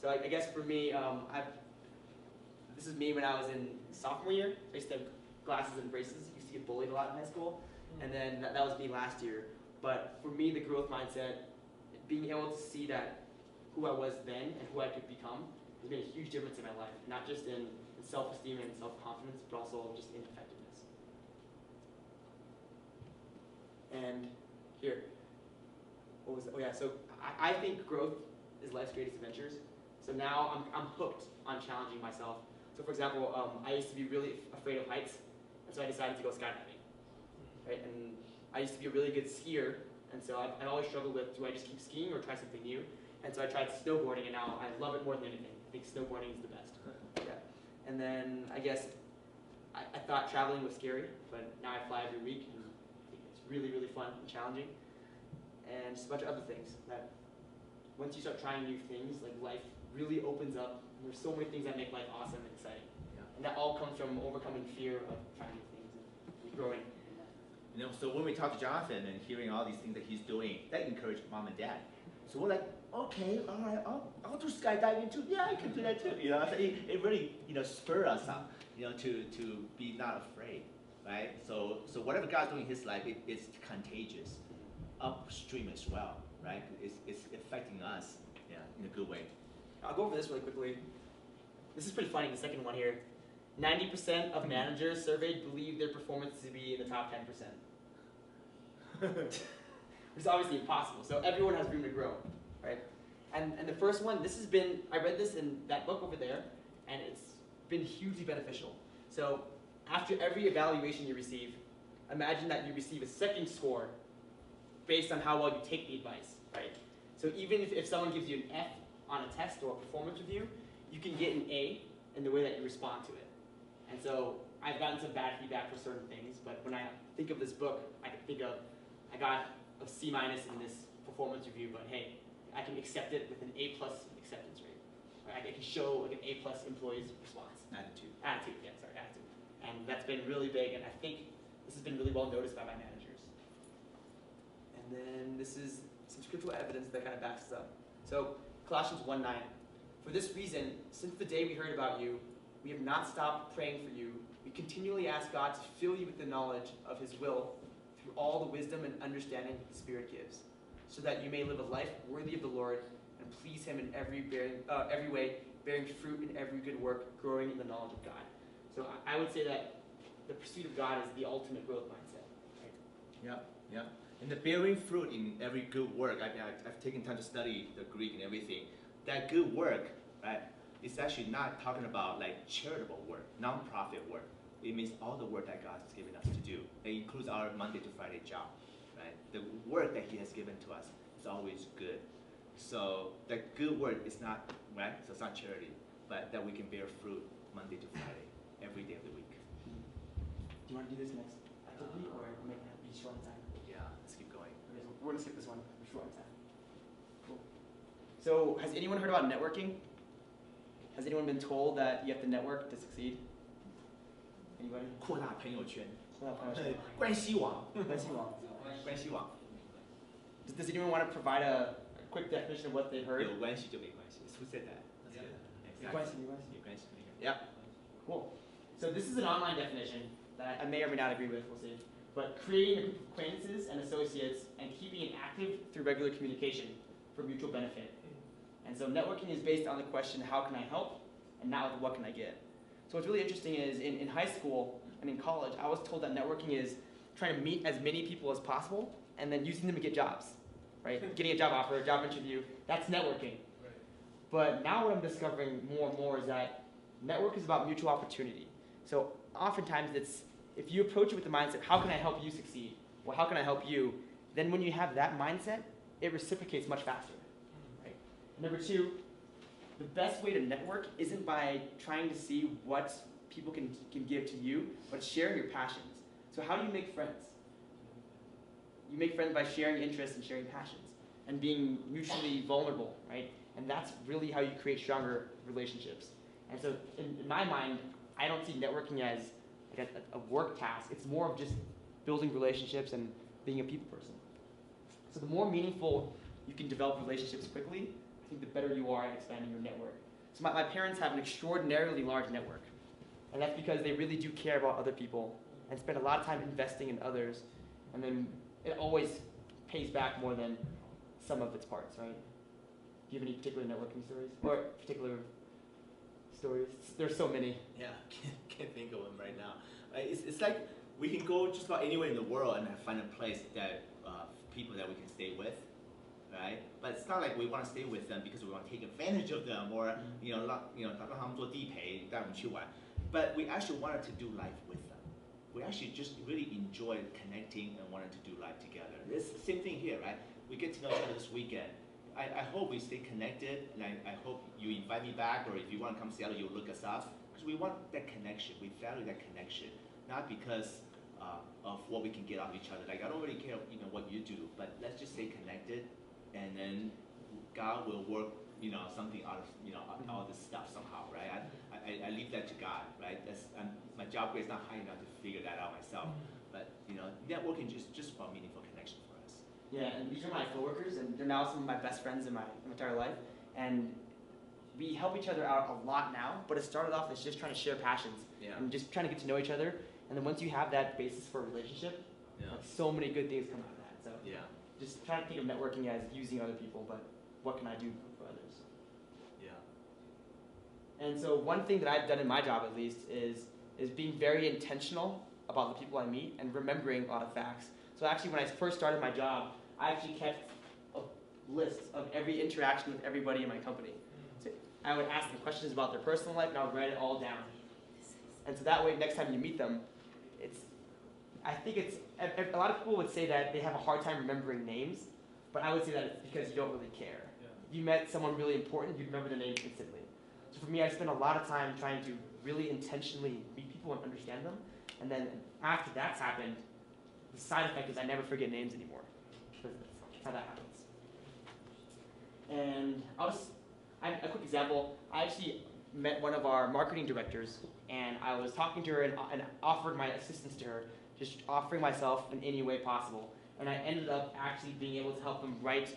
So I guess for me, this is me when I was in sophomore year. I used to have glasses and braces. Used to get bullied a lot in high school. And then that was me last year. But for me, the growth mindset, being able to see that who I was then and who I could become has made a huge difference in my life, not just in self-esteem and self-confidence, but also just in effectiveness. And here, what was it? Oh yeah, so I think growth is life's greatest adventures. So now I'm hooked on challenging myself. So for example, I used to be really afraid of heights, and so I decided to go skydiving, right? And I used to be a really good skier, and so I always struggled with, do I just keep skiing or try something new? And so I tried snowboarding, and now I love it more than anything. I think snowboarding is the best. Yeah. And then I guess I thought traveling was scary, but now I fly every week, and I think it's really, really fun and challenging. And just a bunch of other things that once you start trying new things, like life really opens up. And there's so many things that make life awesome and exciting. Yeah. And that all comes from overcoming fear of trying new things and growing. You know, so when we talk to Jonathan and hearing all these things that he's doing, that encouraged mom and dad. So we're like, okay, all right, I'll do skydiving too. Yeah, I can do that too. You know, so it really, you know, spurred us up, you know, to be not afraid, right? So whatever God's doing in his life, it's contagious, upstream as well, right? It's affecting us, yeah, in a good way. I'll go over this really quickly. This is pretty funny, the second one here. 90% of managers surveyed believe their performance to be in the top 10%. Which is obviously impossible. So everyone has room to grow, right? And the first one, I read this in that book over there, and it's been hugely beneficial. So after every evaluation you receive, imagine that you receive a second score based on how well you take the advice, right? So even if someone gives you an F on a test or a performance review, you can get an A in the way that you respond to it. And so I've gotten some bad feedback for certain things, but when I think of this book, I can think of, I got a C- in this performance review, but hey, I can accept it with an A+ acceptance rate. Right? I can show like an A+ employee's response. Attitude, yeah, sorry, attitude. And that's been really big, and I think this has been really well noticed by my managers. And then this is some scriptural evidence that kind of backs this up. So Colossians 1:9. For this reason, since the day we heard about you, we have not stopped praying for you. We continually ask God to fill you with the knowledge of his will through all the wisdom and understanding the Spirit gives, so that you may live a life worthy of the Lord and please him in every way, bearing fruit in every good work, growing in the knowledge of God. So I would say that the pursuit of God is the ultimate growth mindset. Right? Yeah. And the bearing fruit in every good work, I've taken time to study the Greek and everything. That good work, right, it's actually not talking about like charitable work, non-profit work. It means all the work that God has given us to do. It includes our Monday to Friday job, right? The work that he has given to us is always good. So that good work is not, right? So it's not charity, but that we can bear fruit Monday to Friday, every day of the week. Do you want to do this next actively, or make it be short on time? Yeah, let's keep going. Okay, so we're going to skip this one. We're short on time. Cool. So has anyone heard about networking? Has anyone been told that you have to network to succeed? Anybody? 扩大朋友圈，扩大朋友圈。关系网，关系网。关系网。Does anyone want to provide a quick definition of what they heard? 有关系就没关系. Who said that? That's good. Exactly. 有关系，没关系。有关系。Yeah. Cool. So this is an online definition that I may or may not agree with. We'll see. But creating a group of acquaintances and associates and keeping it active through regular communication for mutual benefit. And so networking is based on the question, how can I help? And not what can I get? So what's really interesting is in high school and in college, I was told that networking is trying to meet as many people as possible and then using them to get jobs, right? Getting a job offer, a job interview, that's networking. Right. But now what I'm discovering more and more is that network is about mutual opportunity. So oftentimes it's, if you approach it with the mindset, how can I help you succeed? Or how can I help you? Then when you have that mindset, it reciprocates much faster. Right? Number two, the best way to network isn't by trying to see what people can give to you, but sharing your passions. So how do you make friends? You make friends by sharing interests and sharing passions and being mutually vulnerable, right? And that's really how you create stronger relationships. And so in my mind, I don't see networking as like a work task. It's more of just building relationships and being a people person. So the more meaningful you can develop relationships quickly, I think the better you are at expanding your network. So my parents have an extraordinarily large network. And that's because they really do care about other people and spend a lot of time investing in others. And then it always pays back more than some of its parts, right? Do you have any particular networking stories or particular stories? There's so many. Yeah, can't think of them right now. It's like we can go just about anywhere in the world and find a place that people that we can stay with, right? But it's not like we want to stay with them because we want to take advantage of them or让他们做地陪带我们去玩. But we actually wanted to do life with them. We actually just really enjoyed connecting and wanted to do life together. It's the same thing here, right? We get to know each other this weekend. I hope we stay connected, and I hope you invite me back, or if you want to come to Seattle, you'll look us up, because we want that connection. We value that connection, not because of what we can get out of each other. Like, I don't really care, what you do, but let's just stay connected, and then God will work, something out of, all this stuff somehow, right? I leave that to God, right? My job grade is not high enough to figure that out myself, but networking is just about meaningful connection for us. Yeah, and these are my coworkers, and they're now some of my best friends in my entire life. And we help each other out a lot now, but it started off as just trying to share passions and just trying to get to know each other. And then once you have that basis for a relationship, like so many good things come out of that. So just trying to think of networking as using other people, but what can I do for others? Yeah. And so one thing that I've done in my job, at least, is being very intentional about the people I meet and remembering a lot of facts. So actually, when I first started my job, I actually kept a list of every interaction with everybody in my company. So I would ask them questions about their personal life, and I would write it all down. And so that way, next time you meet them, a lot of people would say that they have a hard time remembering names, but I would say that it's because you don't really care. If you met someone really important, you'd remember the name instantly. So for me, I spend a lot of time trying to really intentionally meet people and understand them, and then after that's happened, the side effect is I never forget names anymore. That's how that happens. And a quick example, I actually met one of our marketing directors, and I was talking to her and offered my assistance to her, just offering myself in any way possible. And I ended up actually being able to help them write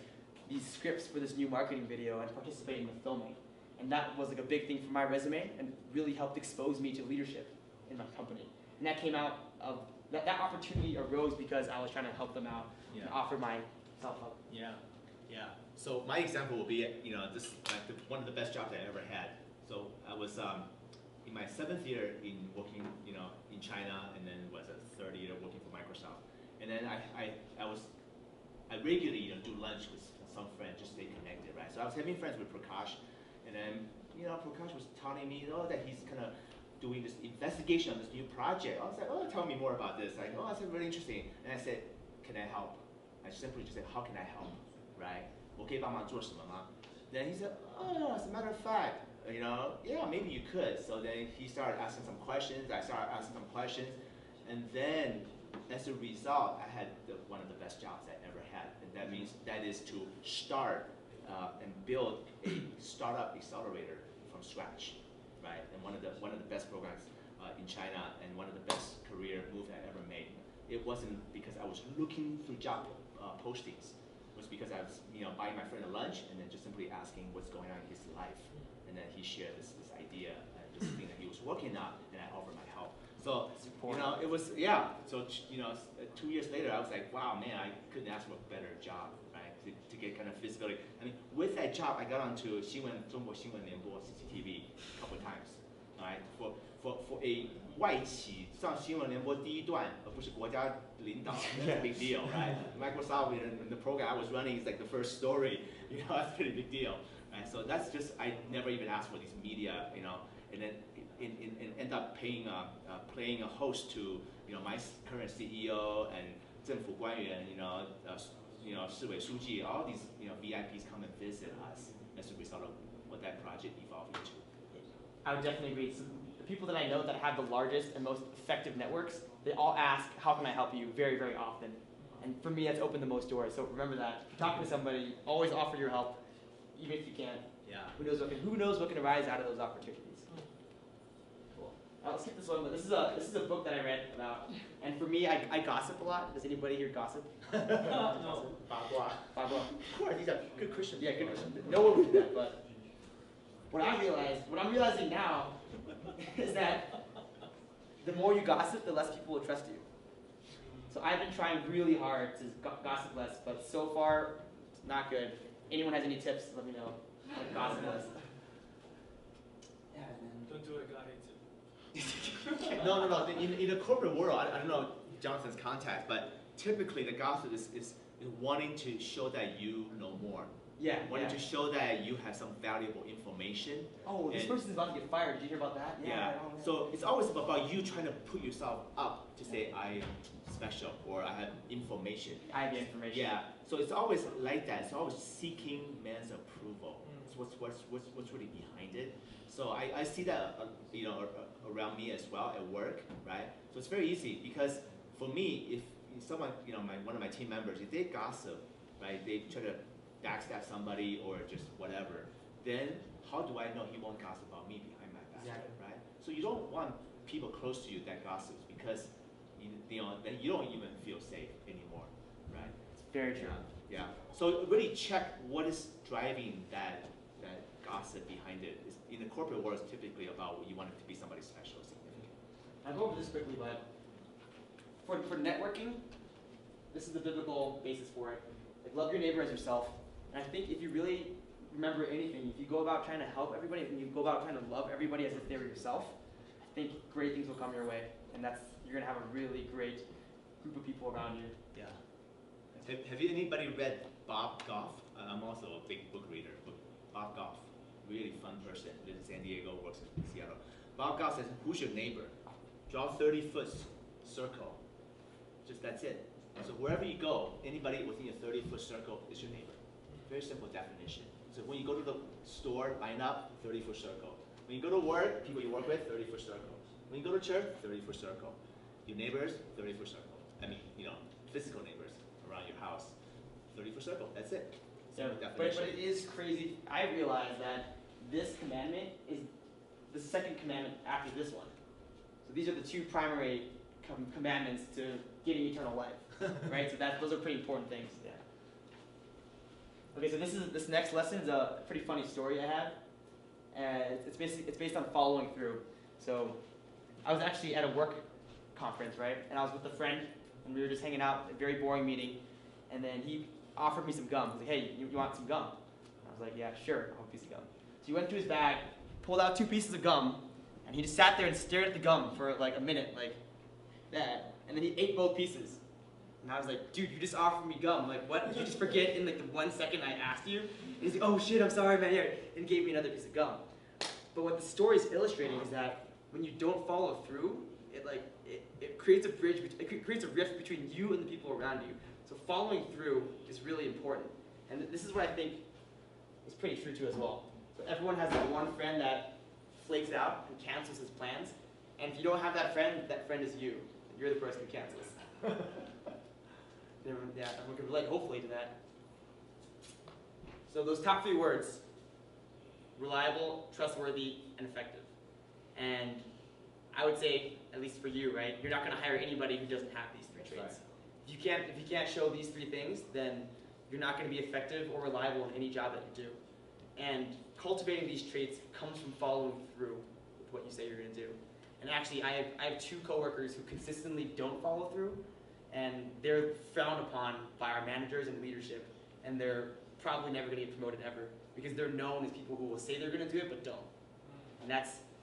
these scripts for this new marketing video and participate in the filming. And that was like a big thing for my resume and really helped expose me to leadership in my company. And that came out of that opportunity arose because I was trying to help them out and offer myself up. Yeah. So my example will be, this one of the best jobs I ever had. So I was in my 7th year in working, in China, and then was a 3rd year working for Microsoft. And then I regularly do lunch with some friends, just stay connected, right? So I was having friends with Prakash, and then Prakash was telling me, that he's kind of doing this investigation on this new project. I was like, tell me more about this. Like, that's really interesting. And I said, can I help? I simply just said, how can I help, right? 我可以帮忙做什么吗? Then he said, as a matter of fact, maybe you could. So then he started asking some questions. I started asking some questions, and then as a result, I had one of the best jobs I ever had. And that is to start and build a startup accelerator from scratch. Right, and one of the best programs in China, and one of the best career moves I ever made. It wasn't because I was looking through job postings. It was because I was, buying my friend a lunch and then just simply asking what's going on in his life, and then he shared this idea, this thing that he was working on, and I offered my help. So it was So 2 years later, I was like, wow, man, I couldn't ask for a better job, right? To get kind of visibility. I mean, with that job, I got onto 中国新闻联播 CCTV a couple of times, right? For a 外企上新闻联播第一段，而不是国家领导 that's a big deal, right? Microsoft in the program I was running is like the first story, that's a pretty big deal, right? So that's just, I never even asked for these media, and then end up playing a host to, my current CEO and 政府官员, 市委书记, all these, VIPs come and visit us as a result of what that project evolved into. I would definitely agree. So the people that I know that have the largest and most effective networks, they all ask, how can I help you, very, very often. And for me, that's opened the most doors. So remember that. If you're talking to somebody, always offer your help, even if you can't. Yeah. Who knows what can arise out of those opportunities. Cool. I'll skip this one, but this is a book that I read about. And for me, I gossip a lot. Does anybody here gossip? No. 八卦. Of course, these are good Christians. Yeah, good Christian. No one would do that, but what I'm realizing now is that the more you gossip, the less people will trust you. So I've been trying really hard to gossip less, but so far, it's not good. anyone has any tips, let me know. What gossip is. Yeah, Don't do it, God hates it. No. In the corporate world, I don't know Jonathan's contact, but typically the gossip is wanting to show that you know more. Yeah. Wanting to show that you have some valuable information. Oh, this person's about to get fired. Did you hear about that? Yeah. Oh, yeah. So it's always about you trying to put yourself up to say I am special or I have information. I have the information. Yeah. So it's always like that. It's always seeking man's approval. It's what's really behind it. So I see that around me as well at work, right? So it's very easy because for me, if someone one of my team members, if they gossip, right, they try to backstab somebody or just whatever, then how do I know he won't gossip about me behind my back, Exactly. right? So you don't want people close to you that gossips because then you don't even feel safe anymore, right? It's very true. Yeah. So really check what is driving that gossip behind it. In the corporate world, it's typically about you want it to be somebody special, significant. I'll go over this quickly, but for networking, this is the biblical basis for it. Like, love your neighbor as yourself. And I think if you really remember anything, if you go about trying to help everybody, and you go about trying to love everybody as if they were yourself, I think great things will come your way. And you're going to have a really great group of people around you. Yeah. Have you anybody read Bob Goff? I'm also a big book reader. Bob Goff, really fun person, lives in San Diego, works in Seattle. Bob Goff says, who's your neighbor? Draw a 30-foot circle. Just that's it. So wherever you go, anybody within a 30-foot circle is your neighbor. Very simple definition. So when you go to the store, line up, 30-foot circle. When you go to work, people you work with, 30-foot circle. When you go to church, 30-foot circle. Your neighbors, 30-foot circle. I mean, physical neighbors around your house, 30-foot circle. That's it. Yeah, but it is crazy. I realize that this commandment is the second commandment after this one. So these are the two primary commandments to getting eternal life, right? So those are pretty important things. Yeah. Okay, so this next lesson is a pretty funny story I have. It's based on following through. So I was actually at a work conference, right? And I was with a friend, and we were just hanging out, a very boring meeting. And then he offered me some gum. He was like, hey, you want some gum? I was like, yeah, sure, I'll have a piece of gum. So he went to his bag, pulled out 2 pieces of gum, and he just sat there and stared at the gum for like a minute, like that. And then he ate both pieces. And I was like, dude, you just offered me gum. Like, what? Did you just forget in like the 1 second I asked you? And he's like, oh shit, I'm sorry, man. Here. And he gave me another piece of gum. But what the story is illustrating is that when you don't follow through, it creates a bridge, it creates a rift between you and the people around you. So following through is really important. And this is what I think is pretty true too as well. So everyone has that one friend that flakes out and cancels his plans. And if you don't have that friend is you. You're the person who cancels. Everyone can relate hopefully to that. So those top 3 words: reliable, trustworthy, and effective. And I would say, at least for you, right, you're not going to hire anybody who doesn't have these 3 traits. Right. If you can't show these 3 things, then you're not going to be effective or reliable in any job that you do. And cultivating these traits comes from following through with what you say you're going to do. And actually, I have 2 coworkers who consistently don't follow through, and they're frowned upon by our managers and leadership, and they're probably never going to get promoted ever because they're known as people who will say they're going to do it but don't. And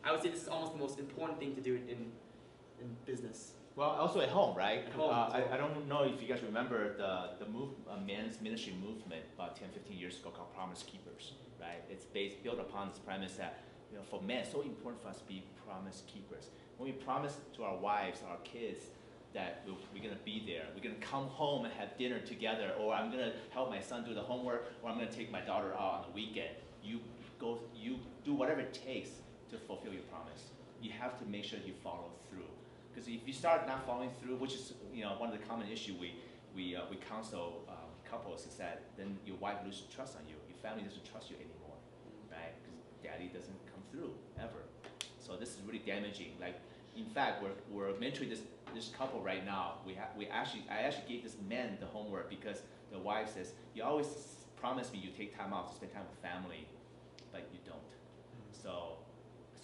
I would say this is almost the most important thing to do in business. Well, also at home, right? At home, I don't know if you guys remember the men's ministry movement about 10, 15 years ago called Promise Keepers, right? It's built upon this premise that for men, it's so important for us to be promise keepers. When we promise to our wives, our kids, that we're going to be there, we're going to come home and have dinner together, or I'm going to help my son do the homework, or I'm going to take my daughter out on the weekend. You do whatever it takes to fulfill your promise. You have to make sure you follow through. Because if you start not following through, which is one of the common issues we counsel couples, is that then your wife loses trust on you, your family doesn't trust you anymore, right? Because daddy doesn't come through ever. So this is really damaging. Like, in fact, we're mentoring this couple right now. I actually gave this man the homework because the wife says, you always promise me you take time out to spend time with family, but you don't. So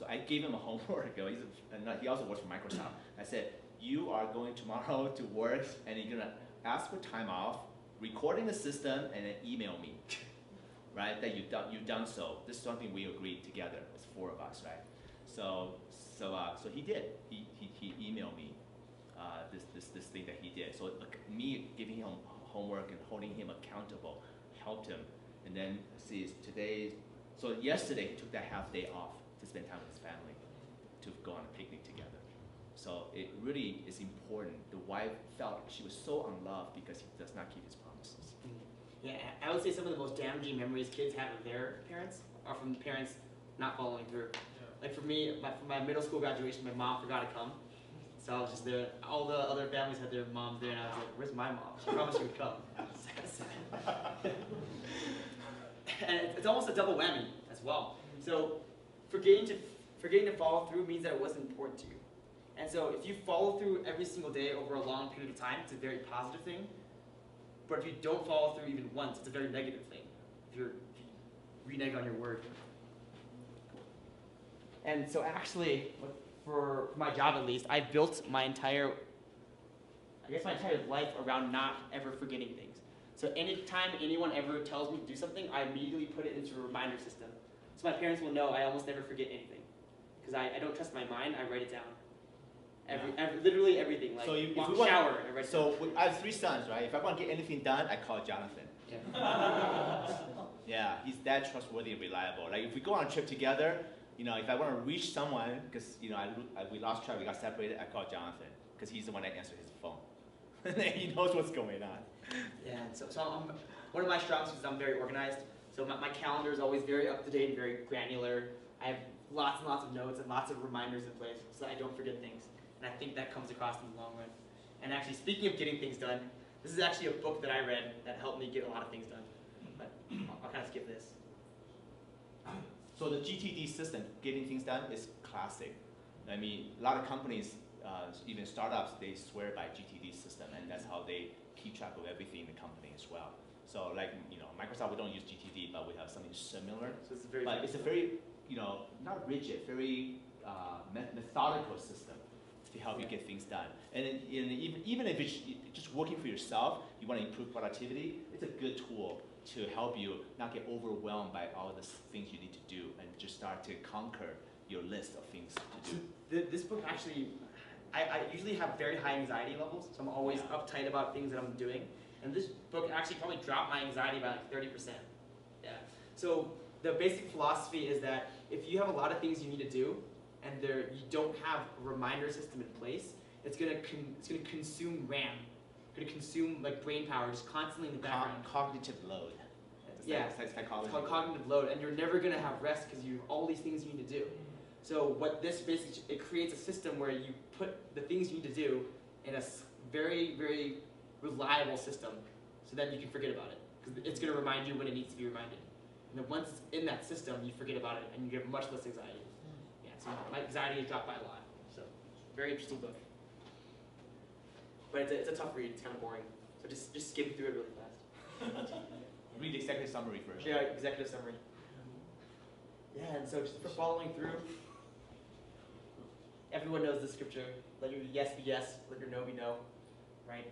I gave him a homework. He also works for Microsoft. I said, you are going tomorrow to work and you're gonna ask for time off, recording the system, and then email me. right? That you've done so. This is something we agreed together. It's 4 of us, right? So he did. He emailed me this thing that he did. So me giving him homework and holding him accountable helped him. And then so yesterday he took that half day off to spend time with his family, to go on a picnic together. So it really is important. The wife felt she was so unloved because he does not keep his promises. Yeah, I would say some of the most damaging memories kids have of their parents are from parents not following through. Yeah. Like for me, for my middle school graduation, my mom forgot to come. So I was just there. All the other families had their moms there, and I was like, "Where's my mom? She promised she would come." And it's almost a double whammy as well. So forgetting to follow through means that it wasn't important to you. And so if you follow through every single day over a long period of time, it's a very positive thing. But if you don't follow through even once, it's a very negative thing. If you renege on your word. And so actually, for my job at least, I built my entire life around not ever forgetting things. So anytime anyone ever tells me to do something, I immediately put it into a reminder system. So my parents will know I almost never forget anything. Because I don't trust my mind, I write it down. Literally everything. Like, So if walk, we want, shower, I write it down. I have 3 sons, right? If I want to get anything done, I call Jonathan. Yeah. Yeah, he's that trustworthy and reliable. Like if we go on a trip together, if I want to reach someone, because we lost track, we got separated, I call Jonathan because he's the one that answers his phone. And he knows what's going on. Yeah, so one of my strong suits is I'm very organized. So my calendar is always very up to date and very granular. I have lots and lots of notes and lots of reminders in place so that I don't forget things. And I think that comes across in the long run. And actually, speaking of getting things done, this is actually a book that I read that helped me get a lot of things done. But I'll kind of skip this. So the GTD system, getting things done, is classic. I mean, a lot of companies, even startups, they swear by GTD system, and that's how they keep track of everything in the company as well. So like, Microsoft, we don't use GTD, but we have something similar. So it's very But it's a very, not rigid, very methodical system to help you get things done. And even if it's just working for yourself, you want to improve productivity, it's a good tool to help you not get overwhelmed by all the things you need to do and just start to conquer your list of things to do. This book actually, I usually have very high anxiety levels, so I'm always uptight about things that I'm doing. And this book actually probably dropped my anxiety by like 30%. Yeah. So the basic philosophy is that if you have a lot of things you need to do, and you don't have a reminder system in place, it's gonna consume RAM. It's gonna consume like brain power just constantly in the background. Cognitive load. Yeah, It's called cognitive load, and you're never gonna have rest because you have all these things you need to do. So what this basically, it creates a system where you put the things you need to do in a very, very reliable system, so that you can forget about it, because it's gonna remind you when it needs to be reminded. And then once it's in that system, you forget about it, and you get much less anxiety. So my anxiety has dropped by a lot. So, very interesting book. But it's a tough read. It's kind of boring. So just skim through it really fast. Read the executive summary first. Yeah, executive summary. Yeah, and so just for following through, everyone knows the scripture. Let your yes be yes, let your no be no, right?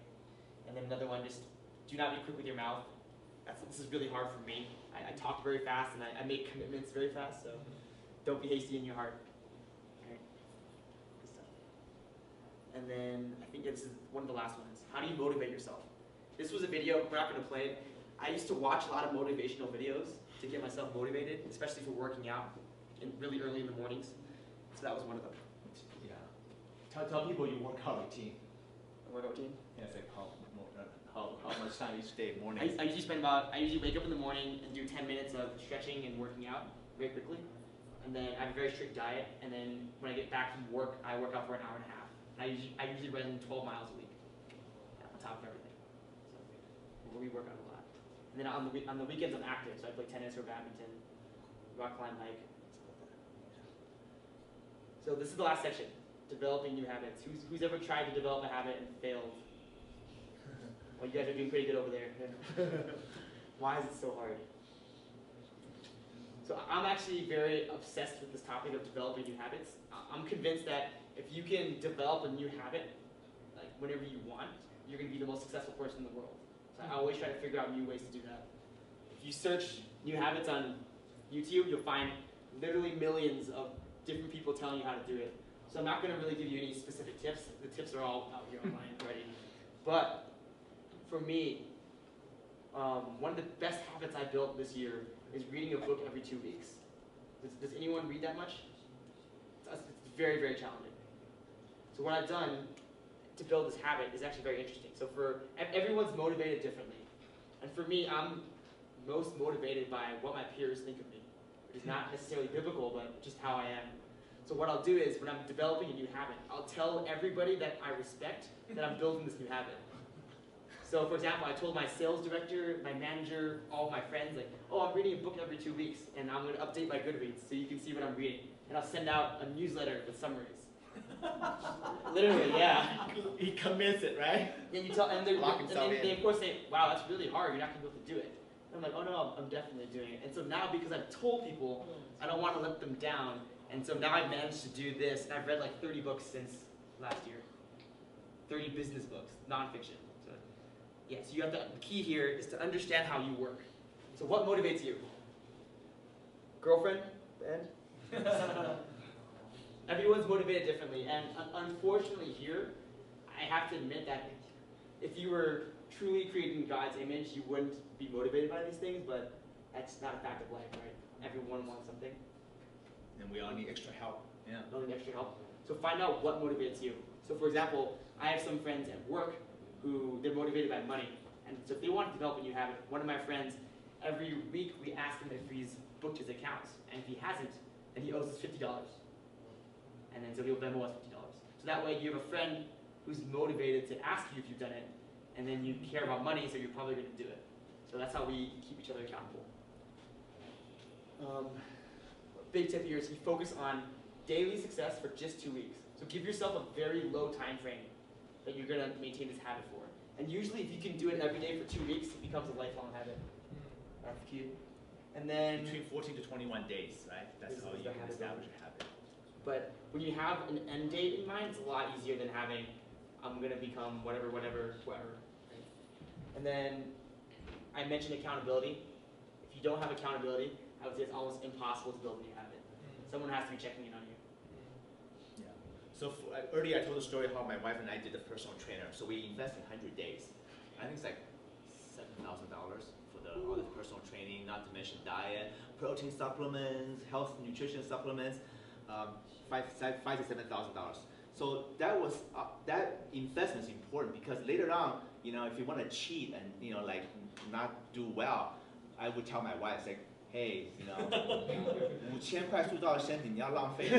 And then another one, just do not be quick with your mouth. This is really hard for me. I talk very fast and I make commitments very fast, so don't be hasty in your heart. And then I think this is one of the last ones. How do you motivate yourself? This was a video, we're not going to play it. I used to watch a lot of motivational videos to get myself motivated, especially for working out really early in the mornings. So that was one of them. Yeah. Tell people your workout routine. A workout routine? Yeah, it's like how much time each day, morning? I usually wake up in the morning and do 10 minutes of stretching and working out very quickly. And then I have a very strict diet. And then when I get back from work, I work out for an hour and a half. I usually run 12 miles a week, on top of everything. So we work out a lot. And then on the weekends I'm active, so I play tennis or badminton, rock climb, hike, stuff like that. So this is the last section, developing new habits. Who's ever tried to develop a habit and failed? Well, you guys are doing pretty good over there. Why is it so hard? So I'm actually very obsessed with this topic of developing new habits. I'm convinced that if you can develop a new habit, like whenever you want, you're going to be the most successful person in the world. So I always try to figure out new ways to do that. if you search new habits on YouTube, you'll find literally millions of different people telling you how to do it. So I'm not going to really give you any specific tips. The tips are all out here online already. But for me, one of the best habits I built this year is reading a book every 2 weeks. Does anyone read that much? It's very, very challenging. So what I've done to build this habit is actually very interesting. So everyone's motivated differently. And for me, I'm most motivated by what my peers think of me, which is not necessarily biblical, but just how I am. So what I'll do is, when I'm developing a new habit, I'll tell everybody that I respect that I'm building this new habit. So for example, I told my sales director, my manager, all my friends, like, oh, I'm reading a book every 2 weeks, and I'm going to update my Goodreads so you can see what I'm reading. And I'll send out a newsletter with summaries. Literally, yeah. He commits it, right? And you tell, and they of course say, wow, that's really hard, you're not going to be able to do it. And I'm like, oh no, I'm definitely doing it. And so now, because I've told people, I don't want to let them down. And so now I've managed to do this, and I've read like 30 books since last year. 30 business books, nonfiction. So, yeah, so you have the key here is to understand how you work. So what motivates you? Girlfriend? Ben? Everyone's motivated differently, and unfortunately here, I have to admit that if you were truly creating God's image, you wouldn't be motivated by these things, but that's not a fact of life, right? Everyone wants something. And we all need extra help. Yeah. All need extra help. So find out what motivates you. So for example, I have some friends at work who they're motivated by money. And so if they want to develop a new habit, one of my friends, every week we ask him if he's booked his accounts. And if he hasn't, then he owes us $50. And then so he'll Venmo us $50. So that way you have a friend who's motivated to ask you if you've done it, and then you care about money, so you're probably going to do it. So that's how we keep each other accountable. Big tip here is you focus on daily success for just 2 weeks. So give yourself a very low time frame that you're going to maintain this habit for. And usually if you can do it every day for 2 weeks, it becomes a lifelong habit. That's cute. And then between 14 to 21 days, right? That's how you can establish a habit. But when you have an end date in mind, it's a lot easier than having, I'm going to become whatever. Right? And then I mentioned accountability. If you don't have accountability, I would say it's almost impossible to build a new habit. Someone has to be checking in on you. Yeah. So earlier I told the story how my wife and I did the personal trainer. So we invested 100 days. I think it's like $7,000 for all the personal training, not to mention diet, protein supplements, health nutrition supplements, $5,000 to $7,000. So that investment is important because later on, if you want to cheat and like not do well, I would tell my wife like, hey, 5000块塑造的身体你要浪费吗？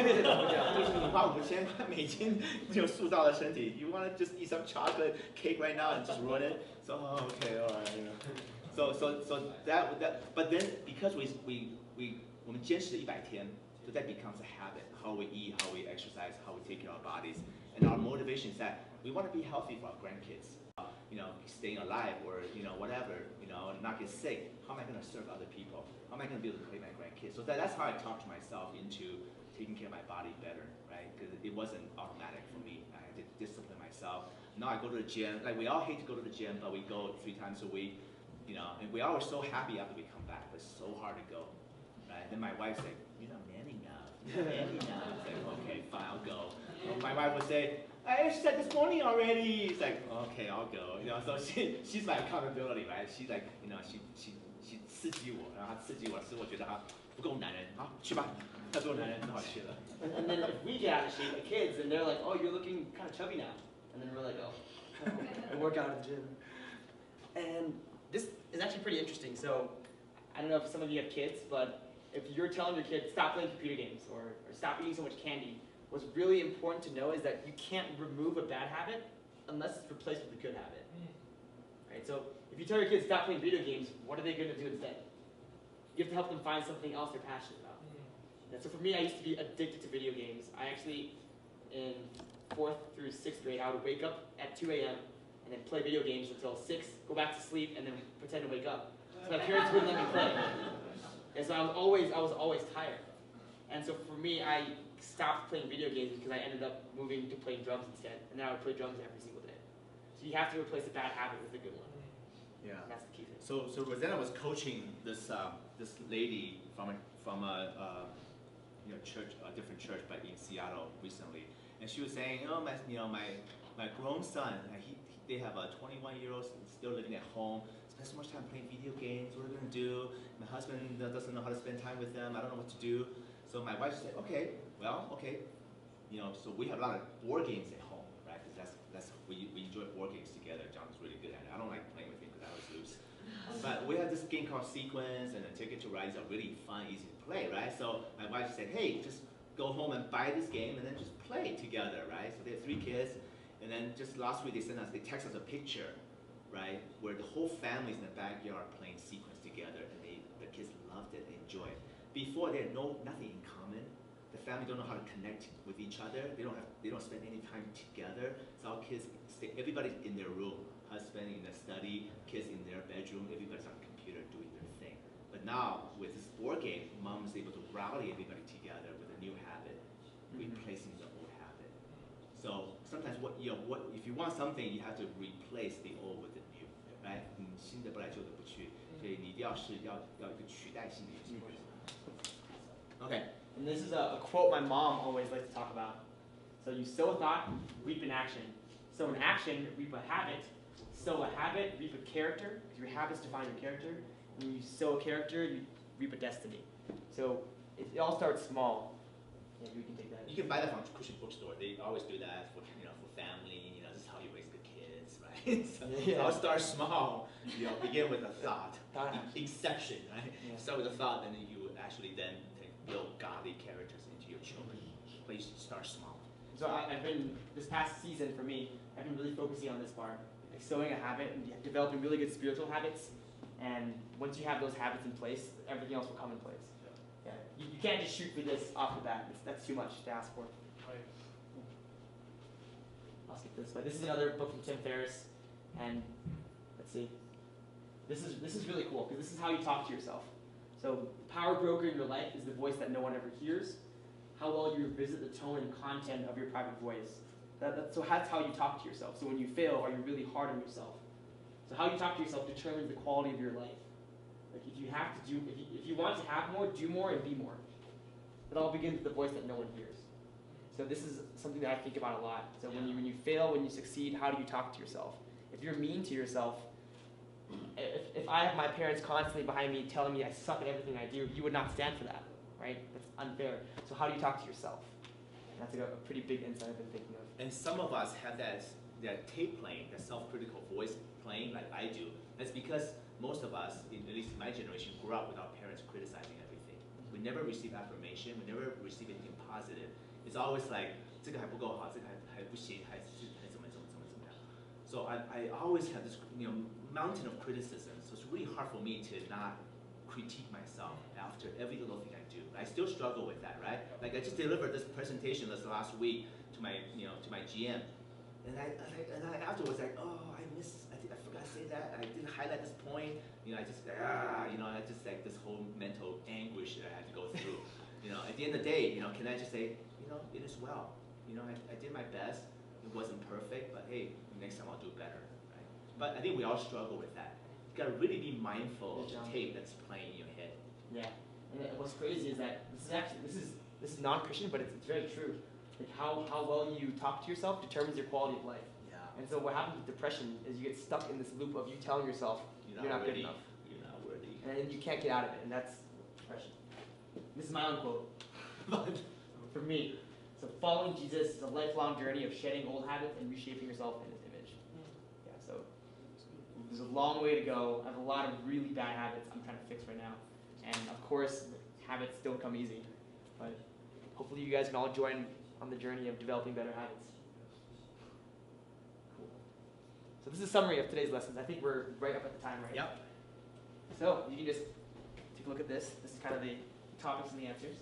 就是你花5000块美金就塑造了身体。You want to just eat some chocolate cake right now and just ruin it? So okay, all right. So that but then because我们坚持了100天, so that becomes a habit. How we eat, how we exercise, how we take care of our bodies, and our motivation is that we want to be healthy for our grandkids. Staying alive or whatever, not get sick. How am I going to serve other people? How am I going to be able to create my grandkids? So that's how I talked to myself into taking care of my body better, right? Because it wasn't automatic for me. I had to discipline myself. Now I go to the gym. Like we all hate to go to the gym, but we go 3 times a week. And we all are so happy after we come back, but it's so hard to go, right? Then my wife's like, "You're not man enough. You're not man enough." It's like, okay, fine, I'll go. My wife would say, "I exercised this morning already." It's like, okay, I'll go. So she's my accountability, right? She's like, she 刺激我，然后她刺激我是我觉得她不够男人，好去吧，她做男人只好去了。And then if we get out of shape, the kids, and they're like, oh, you're looking kind of chubby now. And then we're like, oh, I work out at the gym. And this is actually pretty interesting. So I don't know if some of you have kids, but if you're telling your kid, stop playing computer games or stop eating so much candy, what's really important to know is that you can't remove a bad habit unless it's replaced with a good habit. Right? So if you tell your kids stop playing video games, what are they going to do instead? You have to help them find something else they're passionate about. And so for me, I used to be addicted to video games. I actually, in 4th through 6th grade, I would wake up at 2 a.m. and then play video games until 6, go back to sleep, and then pretend to wake up. So my parents wouldn't let me play. And so I was always tired. And so for me, I stopped playing video games because I ended up moving to playing drums instead. And then I would play drums every single day. So you have to replace a bad habit with a good one. Yeah. And that's the key thing. So Rosanna was coaching this this lady from a church, a different church, but in Seattle recently, and she was saying, oh my grown son, they have a 21-year-old still living at home, spends so much time playing video games. What are we gonna do? My husband doesn't know how to spend time with them. I don't know what to do. So my wife said, okay, so we have a lot of board games at home, right? Because we enjoy board games together. John is really good at it. I don't like playing with him because I always lose. But we have this game called Sequence and Ticket to Ride. Are really fun, easy to play, right? So my wife said, hey, just go home and buy this game and then just play together, right? So they have 3 kids, and then just last week they text us a picture, right, where the whole family's in the backyard playing Sequence together, and the kids loved it, they enjoyed it. Before they had nothing in common. The family don't know how to connect with each other. They don't spend any time together. So our kids everybody's in their room, husband in the study, kids in their bedroom, everybody's on the computer doing their thing. But now with this board game, mom is able to rally everybody together with a new habit, replacing the old habit. So sometimes if you want something, you have to replace the old with the new, right? 新的不来旧的不去，所以你一定要一个取代性的一个 Okay. And this is a quote my mom always likes to talk about. So you sow a thought, reap an action. Sow an action, reap a habit. Sow a habit, reap a character, because your habits define your character. And when you sow a character, you reap a destiny. So it all starts small. Yeah, we can take that. You can buy that from Christian bookstore. They always do that for for family. This is how you raise good kids, right? So I'll start small. Begin with a thought. Inception, right? Yeah. Start with a thought, and then you actually then build godly characters into your children. But you start small. So I've been, this past season for me, I've been really focusing on this part, like sowing a habit and developing really good spiritual habits. And once you have those habits in place, everything else will come in place. Yeah. You can't just shoot for this off the bat. That's too much to ask for. Right. I'll skip this. But this is another book from Tim Ferriss, and let's see. This is really cool because this is how you talk to yourself. So the power broker in your life is the voice that no one ever hears. How well you revisit the tone and content of your private voice. So that's how you talk to yourself. So when you fail, are you really hard on yourself? So how you talk to yourself determines the quality of your life. Like if you want to have more, do more and be more. It all begins with the voice that no one hears. So this is something that I think about a lot. So when you fail, when you succeed, how do you talk to yourself? If you're mean to yourself, if I have my parents constantly behind me telling me I suck at everything I do, you would not stand for that, right? That's unfair. So how do you talk to yourself? That's a pretty big insight I've been thinking of. And some of us have that tape playing, that self-critical voice playing like I do. That's because most of us, at least in my generation, grew up with our parents criticizing everything. We never receive affirmation. We never receive anything positive. It's always like, 这个还不够好，这个还不行，还怎么样. So I always have this mountain of criticism. So it's really hard for me to not critique myself after every little thing I do. I still struggle with that, right? Like I just delivered this presentation this last week to my GM, and I afterwards like, oh, I forgot to say that. I didn't highlight this point. I just like this whole mental anguish that I had to go through. At the end of the day, can I just say, it is well. I did my best. It wasn't perfect, but hey, next time I'll do better, right? But I think we all struggle with that. You gotta really be mindful of the tape that's playing in your head. Yeah, and what's crazy is that this is non-Christian, but it's very true. Like how well you talk to yourself determines your quality of life. Yeah. And so what happens with depression is you get stuck in this loop of you telling yourself you're not good enough. You're not worthy. And you can't get out of it, and that's depression. This is my own quote. For me. So following Jesus is a lifelong journey of shedding old habits and reshaping yourself in his image. Yeah, so there's a long way to go. I have a lot of really bad habits I'm trying to fix right now. And of course, habits don't come easy. But hopefully you guys can all join on the journey of developing better habits. Cool. So this is a summary of today's lessons. I think we're right up at the time, right? Yep. So you can just take a look at this. This is kind of the topics and the answers.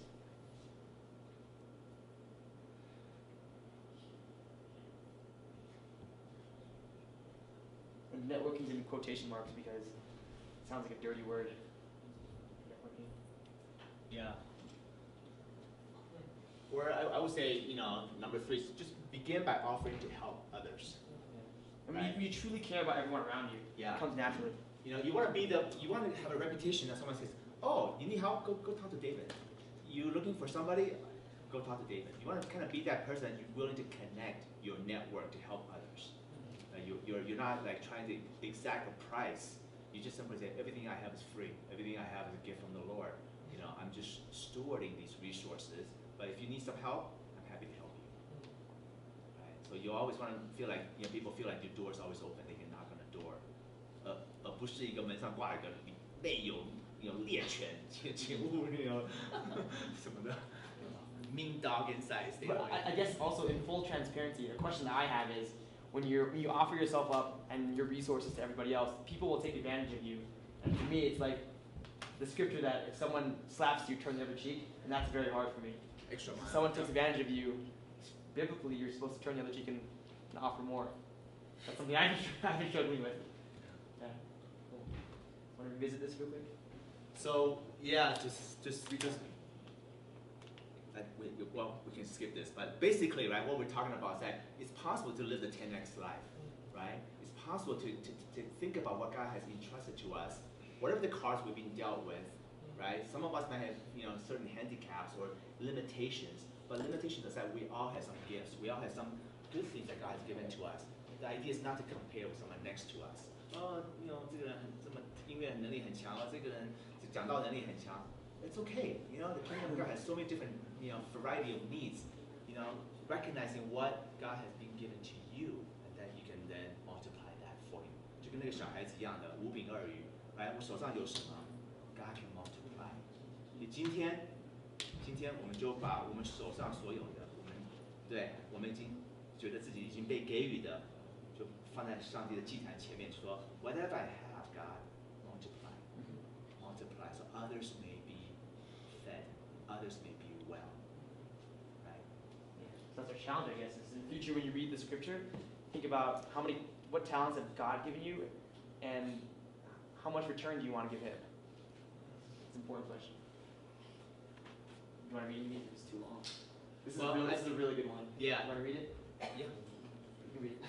And networking is in quotation marks because it sounds like a dirty word. Networking. Yeah. Or I would say, number 3 is just begin by offering to help others. Yeah. I mean, when you truly care about everyone around you, Yeah. it comes naturally. You know, you want to have a reputation that someone says, oh, you need help? Go talk to David. You're looking for somebody? Go talk to David. You want to kind of be that person that you're willing to connect your network to help others. You're not like trying to exact a price. You just simply say, everything I have is free. Everything I have is a gift from the Lord. You know, I'm just stewarding these resources. But if you need some help, I'm happy to help you. Right? So you always want to feel like, you know, people feel like your door is always open. They can knock on the door. 不是一个门上挂一个内有猎犬，请勿什么的 mean dog inside. But I guess also in full transparency, a question that I have is when you offer yourself up and your resources to everybody else, people will take advantage of you. And for me, it's like the scripture that if someone slaps you, turn the other cheek, and that's very hard for me. Extra mile. If someone takes advantage of you, biblically, you're supposed to turn the other cheek and offer more. That's something I've been struggling with. Yeah. Cool. Want to revisit this real quick? So yeah, just because. Well, we can skip this, but basically, right, what we're talking about is that it's possible to live the 10x life, right? It's possible to think about what God has entrusted to us, whatever the cards we've been dealt with, right? Some of us might have, you know, certain handicaps or limitations, but limitations is that we all have some gifts. We all have some good things that God has given to us. The idea is not to compare with someone next to us. Oh, you know, 这个人这么音乐能力很强，这个人讲道能力很强。It's okay, you know, the kingdom of God has so many different, you know, variety of needs, you know, recognizing what God has been given to you, and then you can then multiply that for him. 就跟那个小孩子一样的，5饼2鱼，来，我手上有什么 ，God can multiply. 你今天我们就把我们手上所有的，我们已经觉得自己已经被给予的，就放在上帝的祭坛前面，说 Whatever I have, God, multiply, multiply, so others may be fed, others may be well, right? Yeah. So that's our challenge, I guess. Is in the future when you read the scripture, think about what talents have God given you, and how much return do you want to give Him? It's an important question. You want to read it? It's too long. This is a really good one. Yeah. You want to read it? Yeah. You can read it.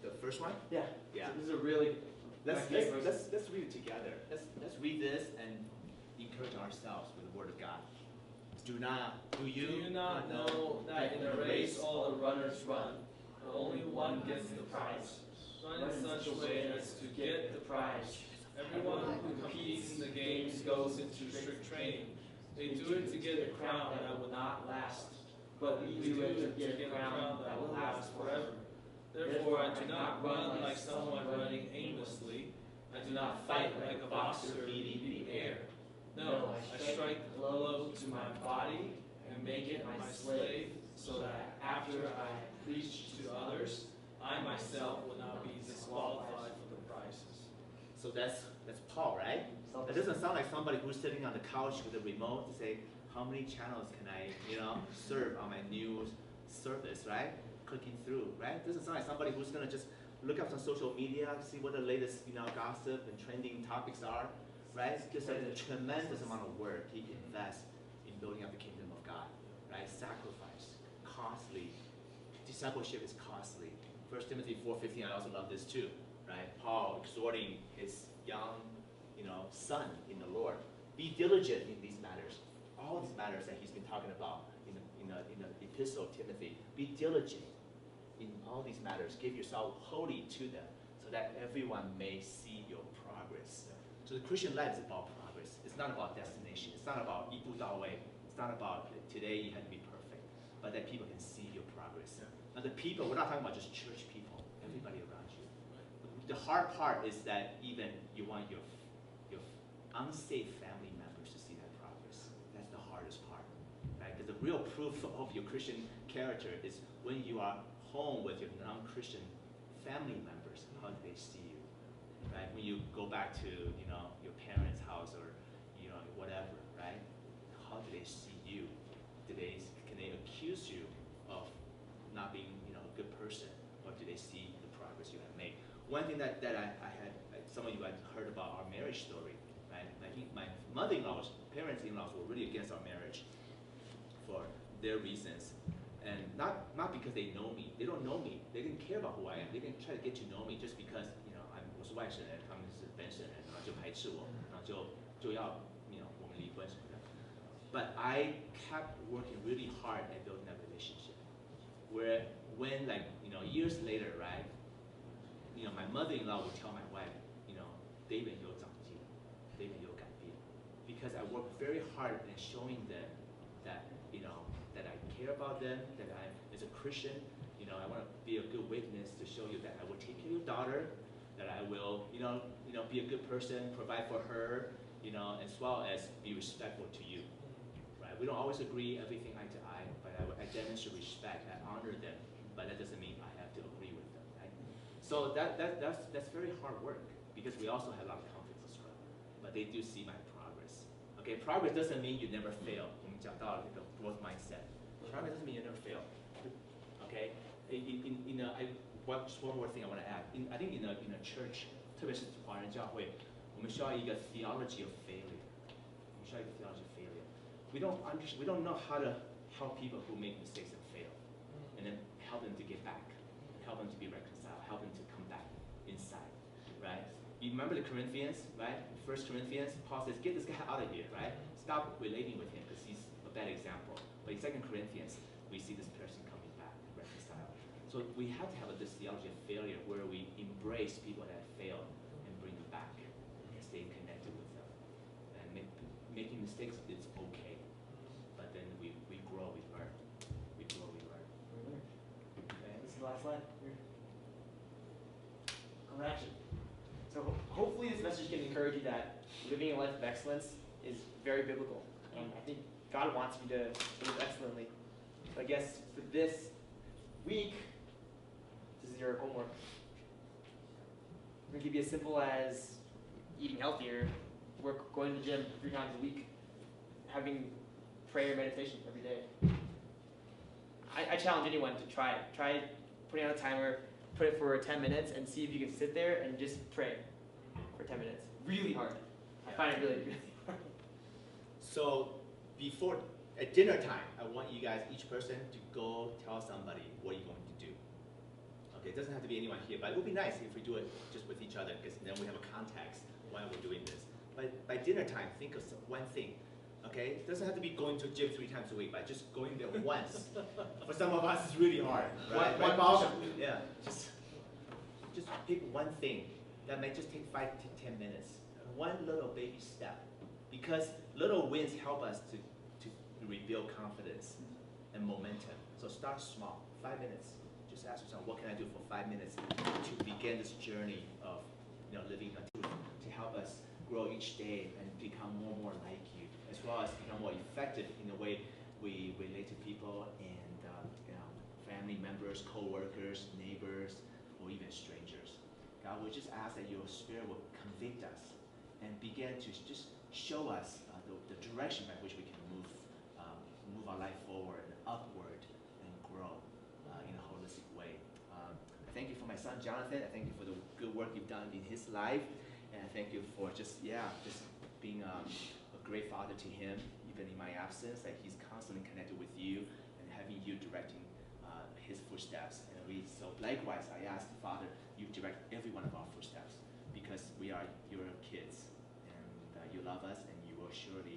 The first one? Yeah. Yeah. So this is a really. Let's read it together. Let's read this and encourage ourselves with the Word of God. Do you not know that in a race all the runners run, but only one gets the prize? Run in such a way as to get the prize. Everyone who competes in the games goes into strict training. They do it to get a crown that will not last, but we do it to get a crown that will last forever. Therefore, I do not run like someone running aimlessly. I do not fight like a boxer beating the air. No, I strike the blow to my body and make it my slave, so that after I preach to others, I myself will not be disqualified for the prizes. So that's Paul, right? It doesn't sound like somebody who's sitting on the couch with a remote to say, how many channels can I, serve on my new service, right? Clicking through, right? It doesn't sound like somebody who's gonna just look up some social media, see what the latest, gossip and trending topics are, right? There's a tremendous amount of work he invests in building up the kingdom of God, right? Sacrifice, costly. Discipleship is costly. 1 Timothy 4:15, I also love this too, right? Paul exhorting his young, son in the Lord. Be diligent in these matters. All these matters that he's been talking about in the epistle of Timothy. Be diligent in all these matters. Give yourself wholly to them, so that everyone may see your progress. So the Christian life is about progress. It's not about destination. It's not about 一步到位. It's not about today you have to be perfect, but that people can see your progress. Now the people, we're not talking about just church people, everybody around you. The hard part is that even you want your unsaved family members to see that progress. That's the hardest part, right? Because the real proof of your Christian character is when you are home with your non-Christian family members. How do they see you, right? When you go back to your parents' house or whatever, right? How do they see you? Can they accuse you of not being a good person, or do they see the progress you have made? One thing that I had, some of you had heard about our marriage story, right? I think my mother-in-laws, parents-in-laws were really against our marriage for their reasons. And not because they know me. They don't know me. They didn't care about who I am. They didn't try to get to know me just because, I was 是外省人，他们是本省人，然后就排斥我，然后就要我们离婚什么的。But I kept working really hard at building that relationship. Where when years later, right? My mother-in-law would tell my wife, David 有长进 ，David 有改变 because I worked very hard in showing them that that I care about them, that I, as a Christian, I want to be a good witness to show you that I will take care of your daughter, that I will, be a good person, provide for her, as well as be respectful to you, right? We don't always agree everything eye to eye, but I demonstrate respect, I honor them, but that doesn't mean I have to agree with them, right? So that's very hard work because we also have a lot of conflicts as well, but they do see my progress. Okay, progress doesn't mean you never fail. 我们讲到这个 growth mindset. Progress doesn't mean you never fail. Okay, just one more thing I want to add. I think in a church, 特别是华人教会，我们需要一个 theology of failure. 我们需要一个 theology of failure. We don't know how to help people who make mistakes and fail, and then help them to get back, help them to be reconciled, help them to come back inside, right? You remember the Corinthians, right? 1 Corinthians, Paul says, get this guy out of here, right? Stop relating with him because he's a bad example. But in 2 Corinthians, we see this person coming back, reconciled. So we have to have this theology of failure where we embrace people that fail and bring them back and stay connected with them. And making mistakes, it's okay. But then we grow, we learn. We grow, we learn. Okay, this is the last slide. Call to action. So hopefully this message can encourage you that living a life of excellence is very biblical. And I think God wants you to live excellently. So I guess for this week, this is your homework. We're going to give you as simple as eating healthier, going to the gym 3 times a week, having prayer meditation every day. I challenge anyone to try it. Try putting on a timer, put it for 10 minutes, and see if you can sit there and just pray for 10 minutes. Really hard. I find it really, really hard. So at dinner time, I want you guys, each person, to go tell somebody what you're going to do. Okay, it doesn't have to be anyone here, but it would be nice if we do it just with each other, because then we have a context why we're doing this. But by dinner time, think of one thing. Okay, it doesn't have to be going to gym 3 times a week, but just going there once. For some of us, it's really hard. Right? One push-up. Yeah, just pick one thing that may just take 5 to 10 minutes. One little baby step, because little wins help us to rebuild confidence and momentum. So start small, 5 minutes. Just ask yourself, what can I do for 5 minutes to begin this journey of living a truth, to help us grow each day and become more and more like you, as well as become more effective in the way we relate to people and family members, co-workers, neighbors, or even strangers. God, we just ask that your Spirit will convict us and begin to just show us the direction by which we can move our life forward and upward and grow in a holistic way. I thank you for my son Jonathan. I thank you for the good work you've done in his life, and I thank you for just being a great father to him, even in my absence. That he's constantly connected with you and having you directing his footsteps. And so likewise, I ask Father, you direct every one of our footsteps, because we are your kids, and you love us, and you will surely